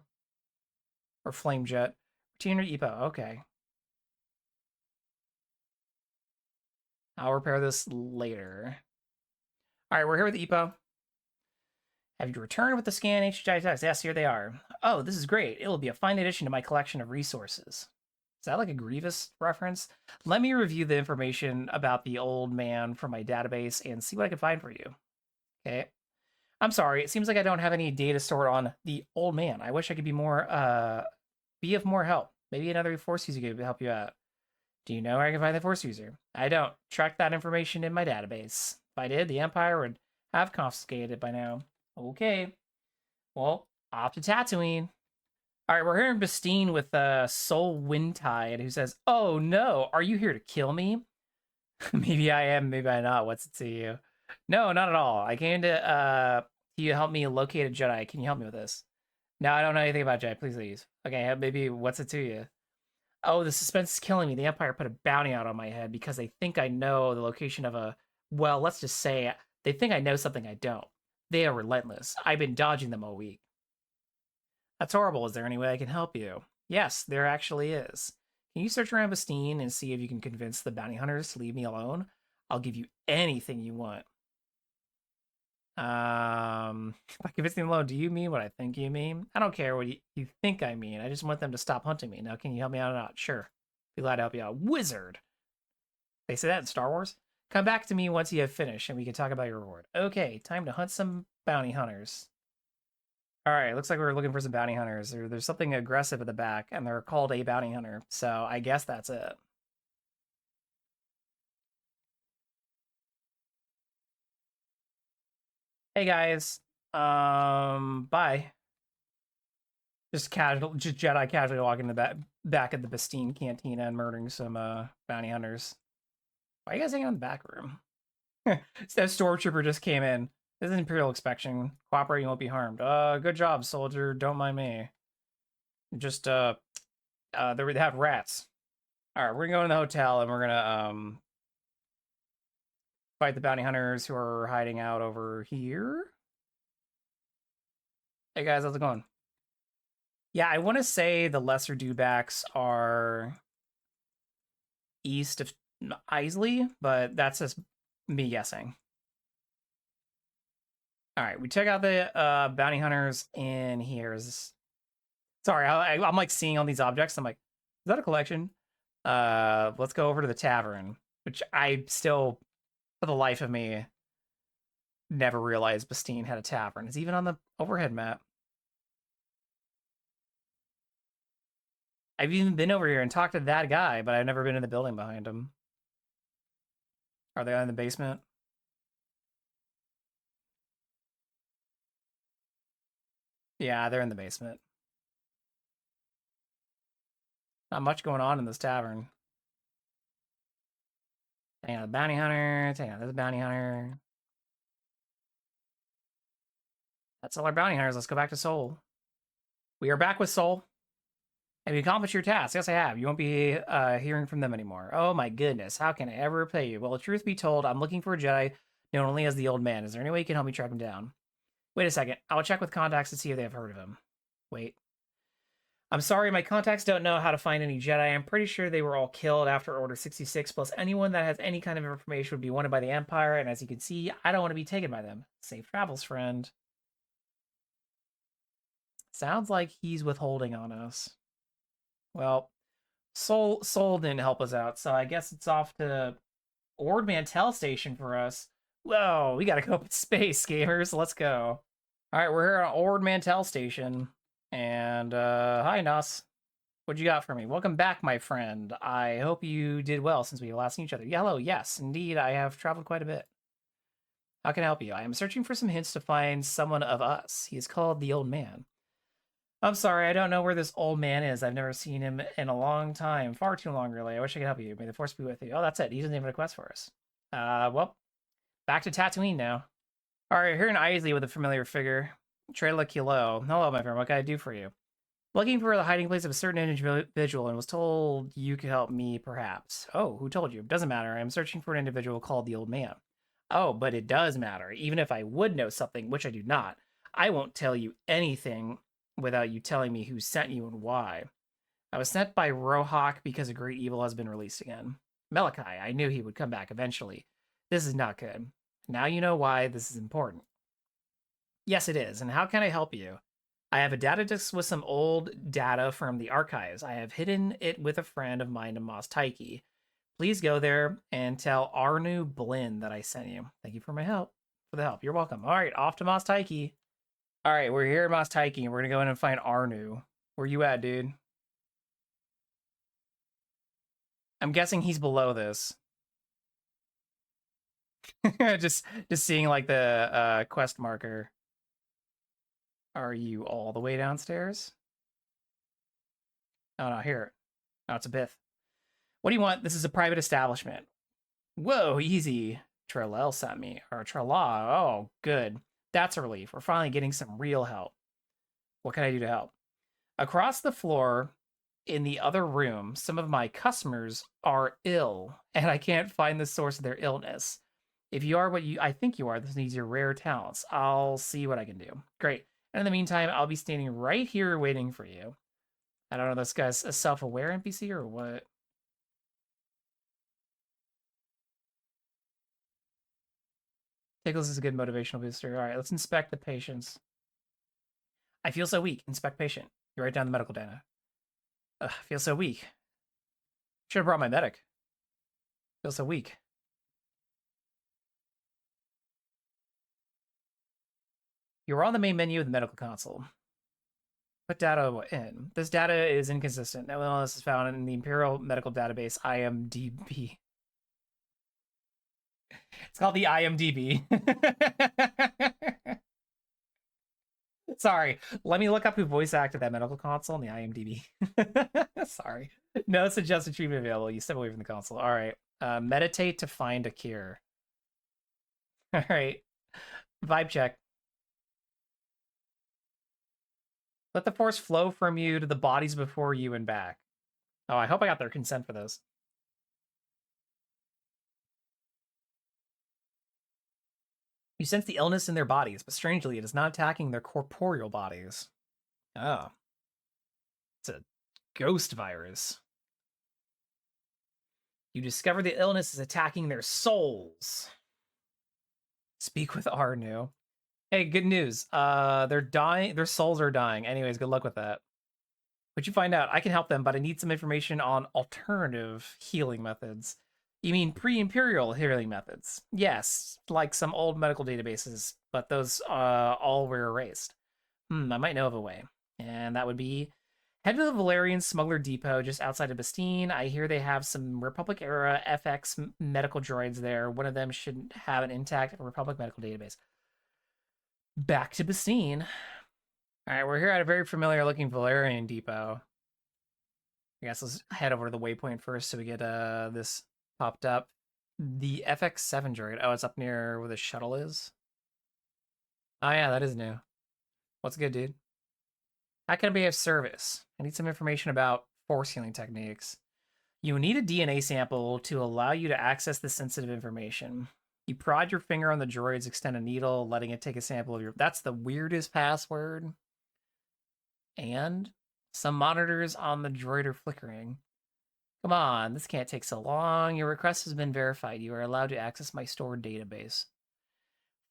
Or flame jet. Routine or EPO. Okay. I'll repair this later. All right, we're here with EPO. Have you returned with the scan HHI text? Yes, here they are. Oh, this is great. It will be a fine addition to my collection of resources. Is that like a Grievous reference? Let me review the information about the old man from my database and see what I can find for you. Okay. I'm sorry. It seems like I don't have any data stored on the old man. I wish I could be of more help. Maybe another Force user could help you out. Do you know where I can find the Force user? I don't. Track that information in my database. If I did, the Empire would have confiscated it by now. Okay. Well, off to Tatooine. All right, we're here in Bespin with Soul Windtide, who says, "Oh no, are you here to kill me?" Maybe I am, maybe I'm not. What's it to you? No, not at all. I came to you help me locate a Jedi. Can you help me with this? No, I don't know anything about Jedi. Please leave. Okay, maybe what's it to you? Oh, the suspense is killing me. The Empire put a bounty out on my head because they think I know the location of a. Well, let's just say they think I know something I don't. They are relentless. I've been dodging them all week. That's horrible. Is there any way I can help you? Yes, there actually is. Can you search around Bastine and see if you can convince the bounty hunters to leave me alone? I'll give you anything you want. By convincing them alone, do you mean what I think you mean? I don't care what you think I mean. I just want them to stop hunting me. Now, can you help me out or not? Sure. Be glad to help you out. Wizard! They say that in Star Wars? Come back to me once you have finished and we can talk about your reward. Okay, time to hunt some bounty hunters. All right, looks like we're looking for some bounty hunters. There's something aggressive at the back, and they're called a bounty hunter. So I guess that's it. Hey guys, bye. Just Jedi casually walking the back of the Bastine Cantina and murdering some bounty hunters. Why are you guys hanging in the back room? That stormtrooper just came in. This is Imperial inspection. Cooperating won't be harmed. Good job, soldier. Don't mind me. Just they have rats. All right, we're gonna go in the hotel and we're gonna fight the bounty hunters who are hiding out over here. Hey guys, how's it going? Yeah, I want to say the lesser dewbacks are east of Isley, but that's just me guessing. All right, we check out the bounty hunters in here. Sorry, I'm like seeing all these objects. I'm like, is that a collection? Let's go over to the tavern, which I still, for the life of me, never realized Bespin had a tavern. It's even on the overhead map. I've even been over here and talked to that guy, but I've never been in the building behind him. Are they in the basement? Yeah, they're in the basement. Not much going on in this tavern. Hang on, the bounty hunter. Hang on, there's a bounty hunter. That's all our bounty hunters. Let's go back to Seoul. We are back with Seoul. Have you accomplished your task? Yes, I have. You won't be hearing from them anymore. Oh my goodness, how can I ever repay you? Well, truth be told, I'm looking for a Jedi known only as the Old Man. Is there any way you can help me track him down? Wait a second. I'll check with contacts to see if they have heard of him. Wait. I'm sorry, my contacts don't know how to find any Jedi. I'm pretty sure they were all killed after Order 66, plus anyone that has any kind of information would be wanted by the Empire, and as you can see, I don't want to be taken by them. Safe travels, friend. Sounds like he's withholding on us. Well, Soul didn't help us out, so I guess it's off to Ord Mantell Station for us. Whoa, we gotta go up in space, gamers. Let's go. All right, we're here on Ord Mantell Station. And, hi, Nos. What you got for me? Welcome back, my friend. I hope you did well since we last seen each other. Yeah, hello, yes, indeed, I have traveled quite a bit. How can I help you? I am searching for some hints to find someone of us. He is called the Old Man. I'm sorry, I don't know where this old man is. I've never seen him in a long time. Far too long, really. I wish I could help you. May the force be with you. Oh, that's it. He doesn't even have a quest for us. Well, back to Tatooine now. All right, here in Isley with a familiar figure. Trela Kilo. Hello, my friend. What can I do for you? Looking for the hiding place of a certain individual and was told you could help me, perhaps. Oh, who told you? Doesn't matter. I'm searching for an individual called the Old Man. Oh, but it does matter. Even if I would know something, which I do not, I won't tell you anything without you telling me who sent you and why. I was sent by Rohak because a great evil has been released again. Mellichae, I knew he would come back eventually. This is not good. Now you know why this is important. Yes, it is. And how can I help you? I have a data disk with some old data from the archives. I have hidden it with a friend of mine in Mos Taiki. Please go there and tell Arnu Blinn that I sent you. Thank you for my help. For the help. You're welcome. All right, off to Mos Taiki. All right, we're here at Mos Taiki, and we're gonna go in and find Arnu. Where you at, dude? I'm guessing he's below this. just seeing like the quest marker. Are you all the way downstairs? Oh no, here. Oh, it's a Bith. What do you want? This is a private establishment. Whoa, easy. Trelel sent me. Or Trela. Oh, good. That's a relief. We're finally getting some real help. What can I do to help? Across the floor, in the other room, some of my customers are ill, and I can't find the source of their illness. If you are what I think you are, this needs your rare talents. I'll see what I can do. Great. And in the meantime, I'll be standing right here waiting for you. I don't know, this guy's a self-aware NPC or what? Tickles is a good motivational booster. All right, let's inspect the patients. I feel so weak. Inspect patient. You write down the medical data. Ugh, I feel so weak. Should have brought my medic. Feel so weak. You're on the main menu of the medical console. Put data in. This data is inconsistent. No illness is found in the Imperial Medical Database, IMDb. It's called the IMDb. Sorry. Let me look up who voice acted that medical console in the IMDb. Sorry. No suggested treatment available. You step away from the console. All right. Meditate to find a cure. All right. Vibe check. Let the force flow from you to the bodies before you and back. Oh, I hope I got their consent for this. You sense the illness in their bodies, but strangely, it is not attacking their corporeal bodies. Oh, it's a ghost virus. You discover the illness is attacking their souls. Speak with Arnu. Hey, good news. They're dying. Their souls are dying. Anyways, good luck with that. What'd you find out? I can help them, but I need some information on alternative healing methods. You mean pre-imperial healing methods? Yes, like some old medical databases, but those all were erased. I might know of a way. And that would be head to the Valerian Smuggler Depot just outside of Bespin. I hear they have some Republic era FX medical droids there. One of them should have an intact Republic medical database. Back to Bespin. All right, we're here at a very familiar looking Valerian depot. I guess let's head over to the waypoint first so we get this popped up. The FX7 droid. Oh, it's up near where the shuttle is. Oh yeah, that is new. What's good, dude? How can I be of service? I need some information about force healing techniques. You need a DNA sample to allow you to access the sensitive information. You prod your finger on the droid's extended needle, letting it take a sample of your... That's the weirdest password. And some monitors on the droid are flickering. Come on, this can't take so long. Your request has been verified. You are allowed to access my stored database.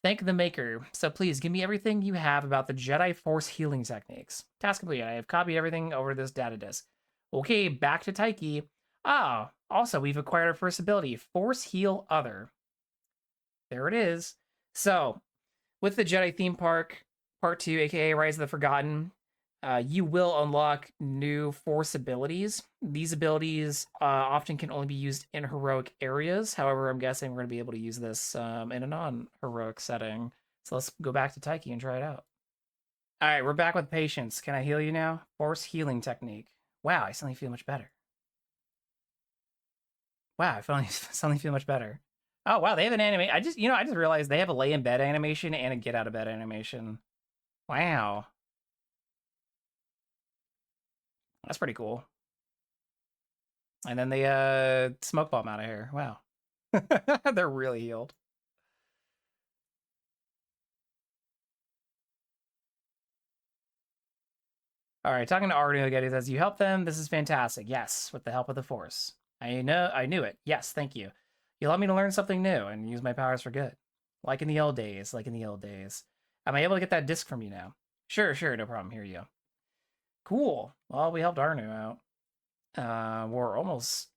Thank the maker. So please give me everything you have about the Jedi Force healing techniques. Task complete. I have copied everything over this data disk. Okay, back to Taiki. Ah, also we've acquired our first ability, Force Heal Other. There it is. So, with the Jedi Theme Park Part 2, aka Rise of the Forgotten, you will unlock new Force abilities. These abilities often can only be used in heroic areas. However, I'm guessing we're going to be able to use this in a non-heroic setting. So let's go back to Taiki and try it out. All right, we're back with patience. Can I heal you now? Force healing technique. Wow, I suddenly feel much better. Wow, I suddenly feel much better. Oh wow, they have an anime. I just realized they have a lay in bed animation and a get out of bed animation. Wow, that's pretty cool. And then they smoke bomb out of here. Wow. They're really healed. All right, talking to Arnu again, he says, "You help them. This is fantastic. Yes, with the help of the Force. I knew it. Yes, thank you. You allowed me to learn something new and use my powers for good, like in the old days. Like in the old days. Am I able to get that disc from you now? Sure, sure, no problem. Here you go. Cool. Well, we helped Arnu out. We're almost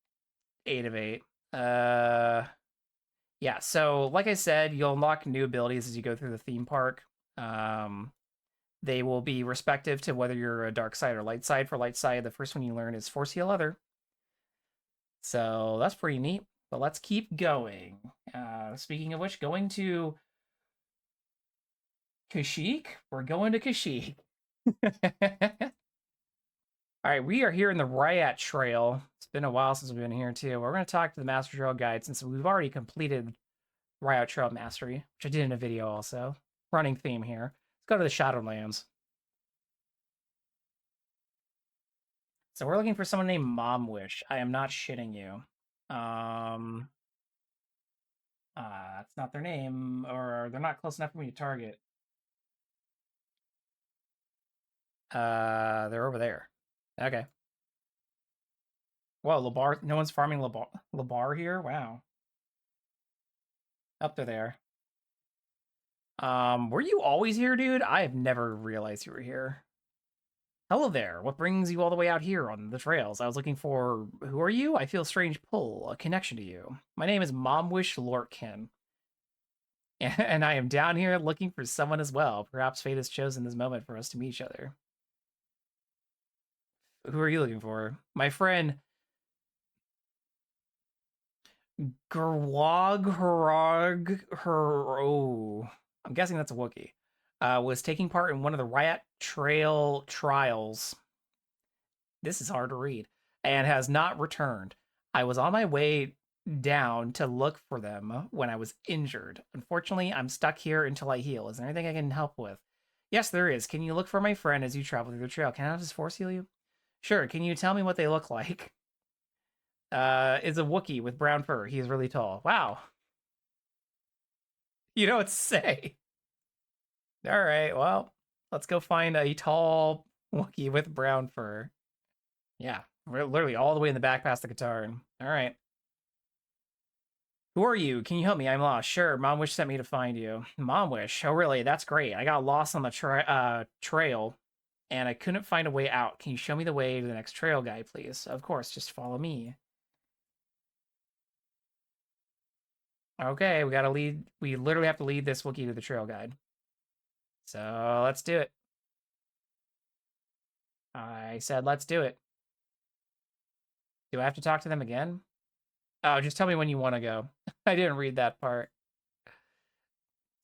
8 of 8. Uh, yeah. So, like I said, you'll unlock new abilities as you go through the theme park. Um, They will be respective to whether you're a dark side or light side. For light side, the first one you learn is Force Heal Other. So that's pretty neat. But let's keep going. Speaking of which, going to Kashyyyk? We're going to Kashyyyk. All right, we are here in the Ryat Trail. It's been a while since we've been here, too. We're going to talk to the Master Trail Guide since we've already completed Ryat Trail Mastery, which I did in a video also. Running theme here. Let's go to the Shadowlands. So we're looking for someone named Momwish. I am not shitting you. That's not their name, or they're not close enough for me to target. They're over there. Okay. Whoa, Labar. No one's farming Labar here. Wow. Up there. Were you always here, dude? I have never realized you were here. Hello there. What brings you all the way out here on the trails? I was looking for... Who are you? I feel a strange pull, a connection to you. My name is Momwish Lortkin. And I am down here looking for someone as well. Perhaps fate has chosen this moment for us to meet each other. Who are you looking for? My friend... Gerwog Harog Hero. I'm guessing that's a Wookiee. Was taking part in one of the Riot Trail trials. This is hard to read. And has not returned. I was on my way down to look for them when I was injured. Unfortunately, I'm stuck here until I heal. Is there anything I can help with? Yes, there is. Can you look for my friend as you travel through the trail? Can I just force heal you? Sure. Can you tell me what they look like? Is a Wookiee with brown fur. He is really tall. Wow. You know what to say. All right, well, let's go find a tall Wookiee with brown fur. Yeah, we're literally all the way in the back past the guitar. All right. Who are you? Can you help me? I'm lost. Sure, Mom Wish sent me to find you. Mom Wish? Oh, really? That's great. I got lost on the trail, and I couldn't find a way out. Can you show me the way to the next trail guide, please? Of course, just follow me. Okay, we gotta lead. We literally have to lead this Wookiee to the trail guide. So let's do it. I said let's do it. Do I have to talk to them again? Oh, just tell me when you want to go. I didn't read that part.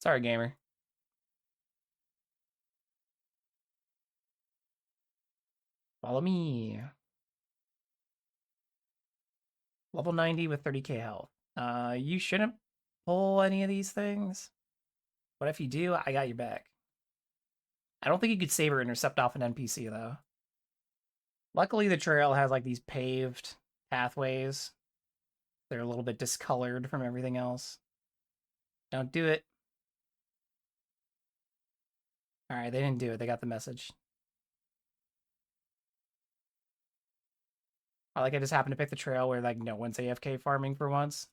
Sorry, gamer. Follow me. Level 90 with 30k health. You shouldn't pull any of these things. But if you do, I got your back. I don't think you could save or intercept off an NPC, though. Luckily, the trail has, like, these paved pathways. They're a little bit discolored from everything else. Don't do it. Alright, they didn't do it. They got the message. I just happened to pick the trail where, like, no one's AFK farming for once.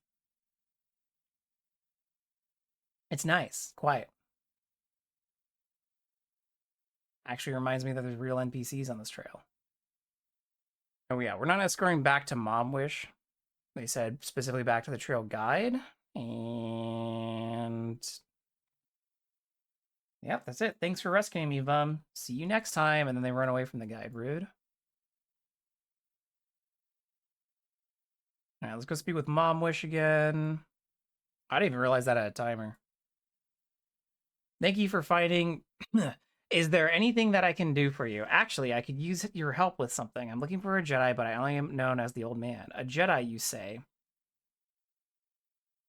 It's nice. Quiet. Actually reminds me that there's real NPCs on this trail. Oh yeah, we're not escorting back to Mom Wish. They said specifically back to the trail guide. And yep, that's it. Thanks for rescuing me, Vum. See you next time. And then they run away from the guide. Rude. All right, let's go speak with Mom Wish again. I didn't even realize that I had a timer. Thank you for finding. Is there anything that I can do for you? Actually, I could use your help with something. I'm looking for a Jedi, but I only am known as the Old Man. A Jedi, you say?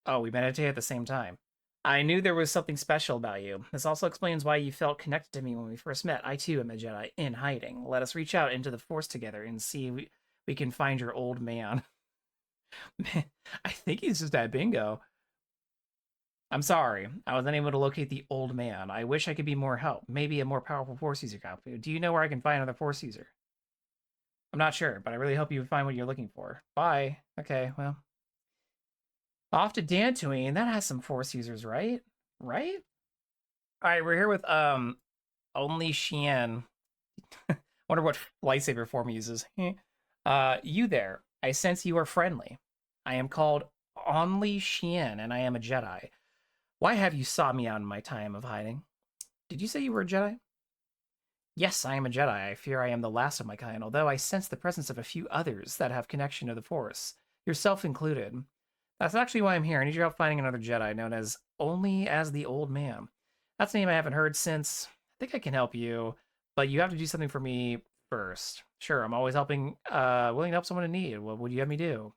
Oh, we meditate at the same time. I knew there was something special about you. This also explains why you felt connected to me when we first met. I too am a Jedi in hiding. Let us reach out into the Force together and see if we can find your old man. I think he's just at bingo. I'm sorry. I was unable to locate the old man. I wish I could be more help. Maybe a more powerful Force user could help you. Do you know where I can find another Force user? I'm not sure, but I really hope you find what you're looking for. Bye. Okay, well. Off to Dantooine. That has some Force users, right? Right? Alright, we're here with only Xian. Wonder what lightsaber form he uses. You there. I sense you are friendly. I am called Only Xian, and I am a Jedi. Why have you sought me out in my time of hiding? Did you say you were a Jedi? Yes, I am a Jedi. I fear I am the last of my kind, although I sense the presence of a few others that have connection to the Force, yourself included. That's actually why I'm here. I need your help finding another Jedi known as only as the Old Man. That's a name I haven't heard since. I think I can help you, but you have to do something for me first. Sure, I'm always willing to help someone in need. What would you have me do?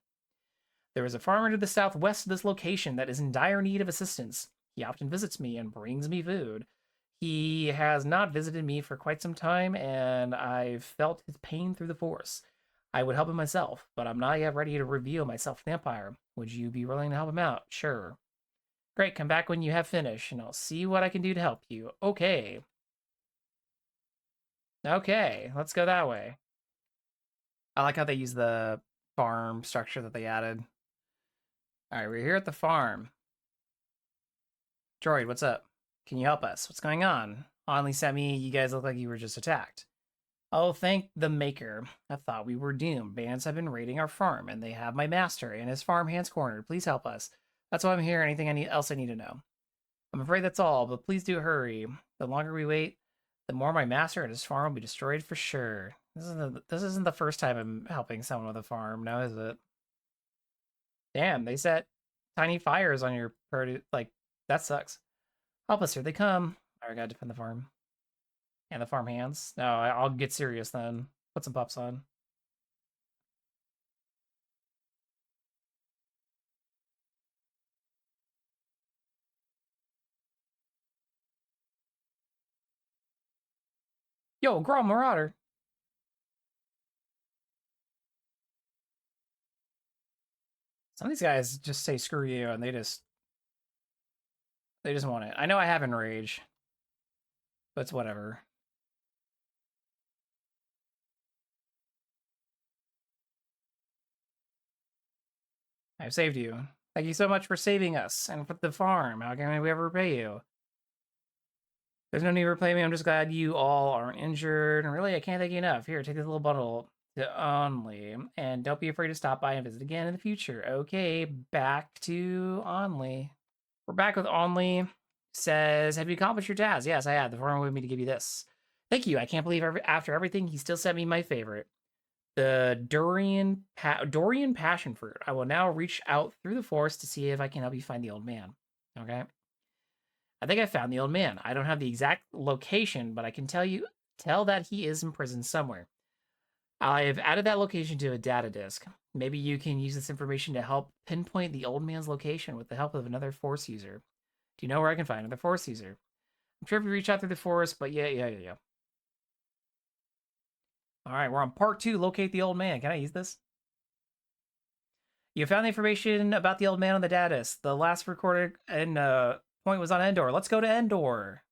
There is a farmer to the southwest of this location that is in dire need of assistance. He often visits me and brings me food. He has not visited me for quite some time, and I've felt his pain through the Force. I would help him myself, but I'm not yet ready to reveal myself to the Empire. Would you be willing to help him out? Sure. Great, come back when you have finished, and I'll see what I can do to help you. Okay. Okay, let's go that way. I like how they use the farm structure that they added. Alright, we're here at the farm. Droid, what's up? Can you help us? What's going on? Only sent me, you guys look like you were just attacked. Oh, thank the Maker. I thought we were doomed. Bands have been raiding our farm, and they have my master and his farm hands cornered. Please help us. That's why I'm here. Anything else I need to know? I'm afraid that's all, but please do hurry. The longer we wait, the more my master and his farm will be destroyed for sure. This isn't the first time I'm helping someone with a farm, now is it? Damn, they set tiny fires on your produce. Like, that sucks. Help us, here they come. I gotta defend the farm. And the farm hands. No, I'll get serious then. Put some pups on. Yo, Grom Marauder. Some of these guys just say screw you and they just want it. I know I have Enrage, but it's whatever. I've saved you. Thank you so much for saving us and for the farm. How can we ever repay you? There's no need to repay me. I'm just glad you all aren't injured. And really, I can't thank you enough. Here, take this little bundle to Only. And don't be afraid to stop by and visit again in the future. Okay, back to Only. We're back with Only. Says, have you accomplished your task? Yes, I have. The farmer wanted me to give you this. Thank you. I can't believe after everything, he still sent me my favorite. The Dorian passion fruit. I will now reach out through the forest to see if I can help you find the old man. Okay. I think I found the old man. I don't have the exact location, but I can tell that he is in prison somewhere. I have added that location to a data disk. Maybe you can use this information to help pinpoint the old man's location with the help of another force user. Do you know where I can find another force user? I'm sure if you reach out through the forest, but yeah. All right, we're on part 2. Locate the old man. Can I use this? You found the information about the old man on the data disk. The last recorded point was on Endor. Let's go to Endor.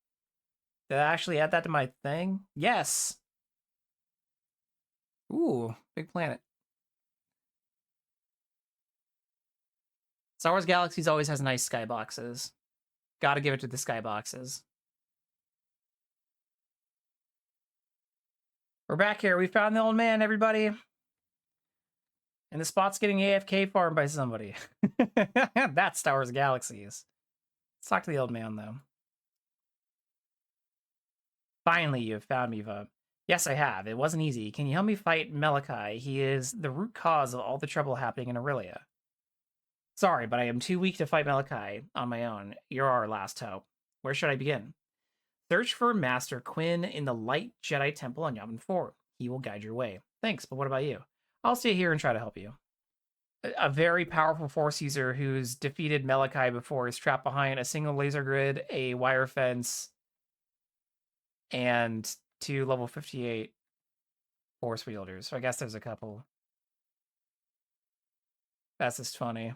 Did I actually add that to my thing? Yes. Ooh, big planet. Star Wars Galaxies always has nice skyboxes. Gotta give it to the skyboxes. We're back here. We found the old man, everybody. And the spot's getting AFK farmed by somebody. That's Star Wars Galaxies. Let's talk to the old man, though. Finally, you have found me, Vub. Yes, I have. It wasn't easy. Can you help me fight Mellichae? He is the root cause of all the trouble happening in Aurilia. Sorry, but I am too weak to fight Mellichae on my own. You're our last hope. Where should I begin? Search for Master Quinn in the Light Jedi Temple on Yavin 4. He will guide your way. Thanks, but what about you? I'll stay here and try to help you. A very powerful Force user who's defeated Mellichae before is trapped behind a single laser grid, a wire fence, and 2 level 58 Force wielders. So I guess there's a couple. That's just funny.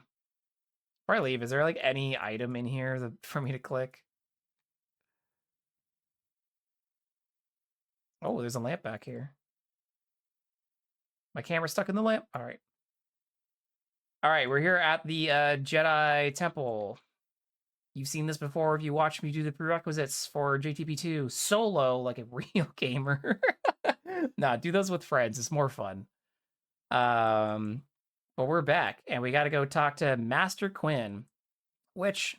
Before I leave, is there like any item in here for me to click? Oh, there's a lamp back here. My camera's stuck in the lamp. All right. All right, we're here at the Jedi Temple. You've seen this before if you watched me do the prerequisites for JTP2 solo like a real gamer. Nah, do those with friends. It's more fun. But we're back, and we got to go talk to Master Quinn, which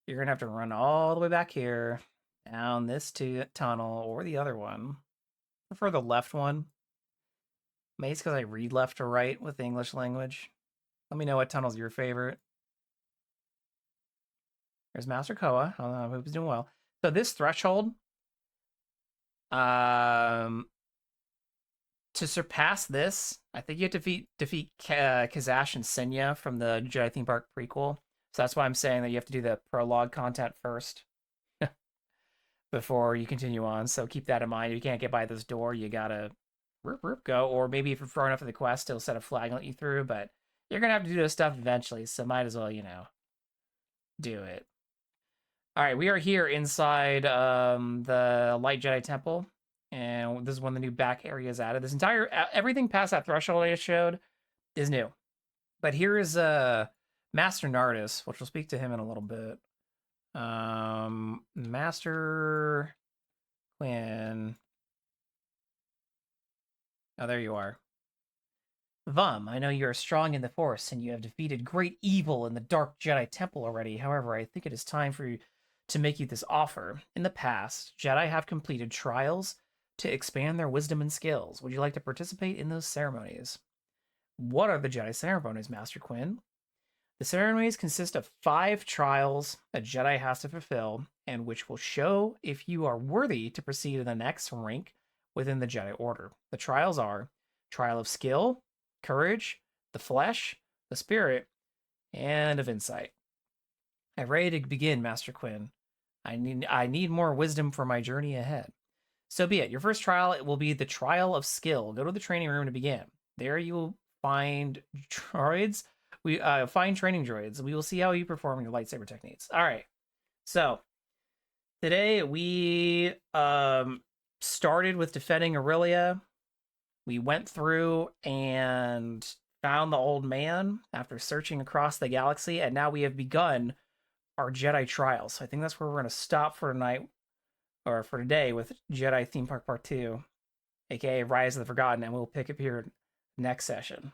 you're going to have to run all the way back here, down this tunnel, or the other one. I prefer the left one. Maybe it's because I read left to right with the English language. Let me know what tunnel's your favorite. There's Master Koa. I hope he's doing well. So this threshold, to surpass this, I think you have to defeat Kazash and Senya from the Jedi Themepark prequel. So that's why I'm saying that you have to do the prologue content first before you continue on. So keep that in mind. If you can't get by this door, you gotta go. Or maybe if you're far enough in the quest, it'll set a flag and let you through. But you're gonna have to do this stuff eventually, so might as well, do it. All right, we are here inside the Light Jedi Temple, and this is when the new back area is added. This entire everything past that threshold I just showed is new, but here is Master Nardis, which we'll speak to him in a little bit. Master Quinn. Oh, there you are. Vum, I know you are strong in the Force, and you have defeated great evil in the Dark Jedi Temple already. However, I think it is time for you to make you this offer. In the past, Jedi have completed trials to expand their wisdom and skills. Would you like to participate in those ceremonies? What are the Jedi ceremonies, Master Quinn? The ceremonies consist of 5 trials a Jedi has to fulfill, and which will show if you are worthy to proceed to the next rank within the Jedi Order. The trials are Trial of Skill, Courage, the Flesh, the Spirit, and of Insight. I'm ready to begin, Master Quinn. I need more wisdom for my journey ahead. So be it. Your first trial, it will be the trial of skill. Go to the training room to begin. There you will find droids. We find training droids. We will see how you perform your lightsaber techniques. All right. So today we started with defending Aurilia. We went through and found the old man after searching across the galaxy, and now we have begun our Jedi trials. So I think that's where we're going to stop for tonight, or for today, with Jedi Theme Park Part 2, aka Rise of the Forgotten, and we'll pick up here next session.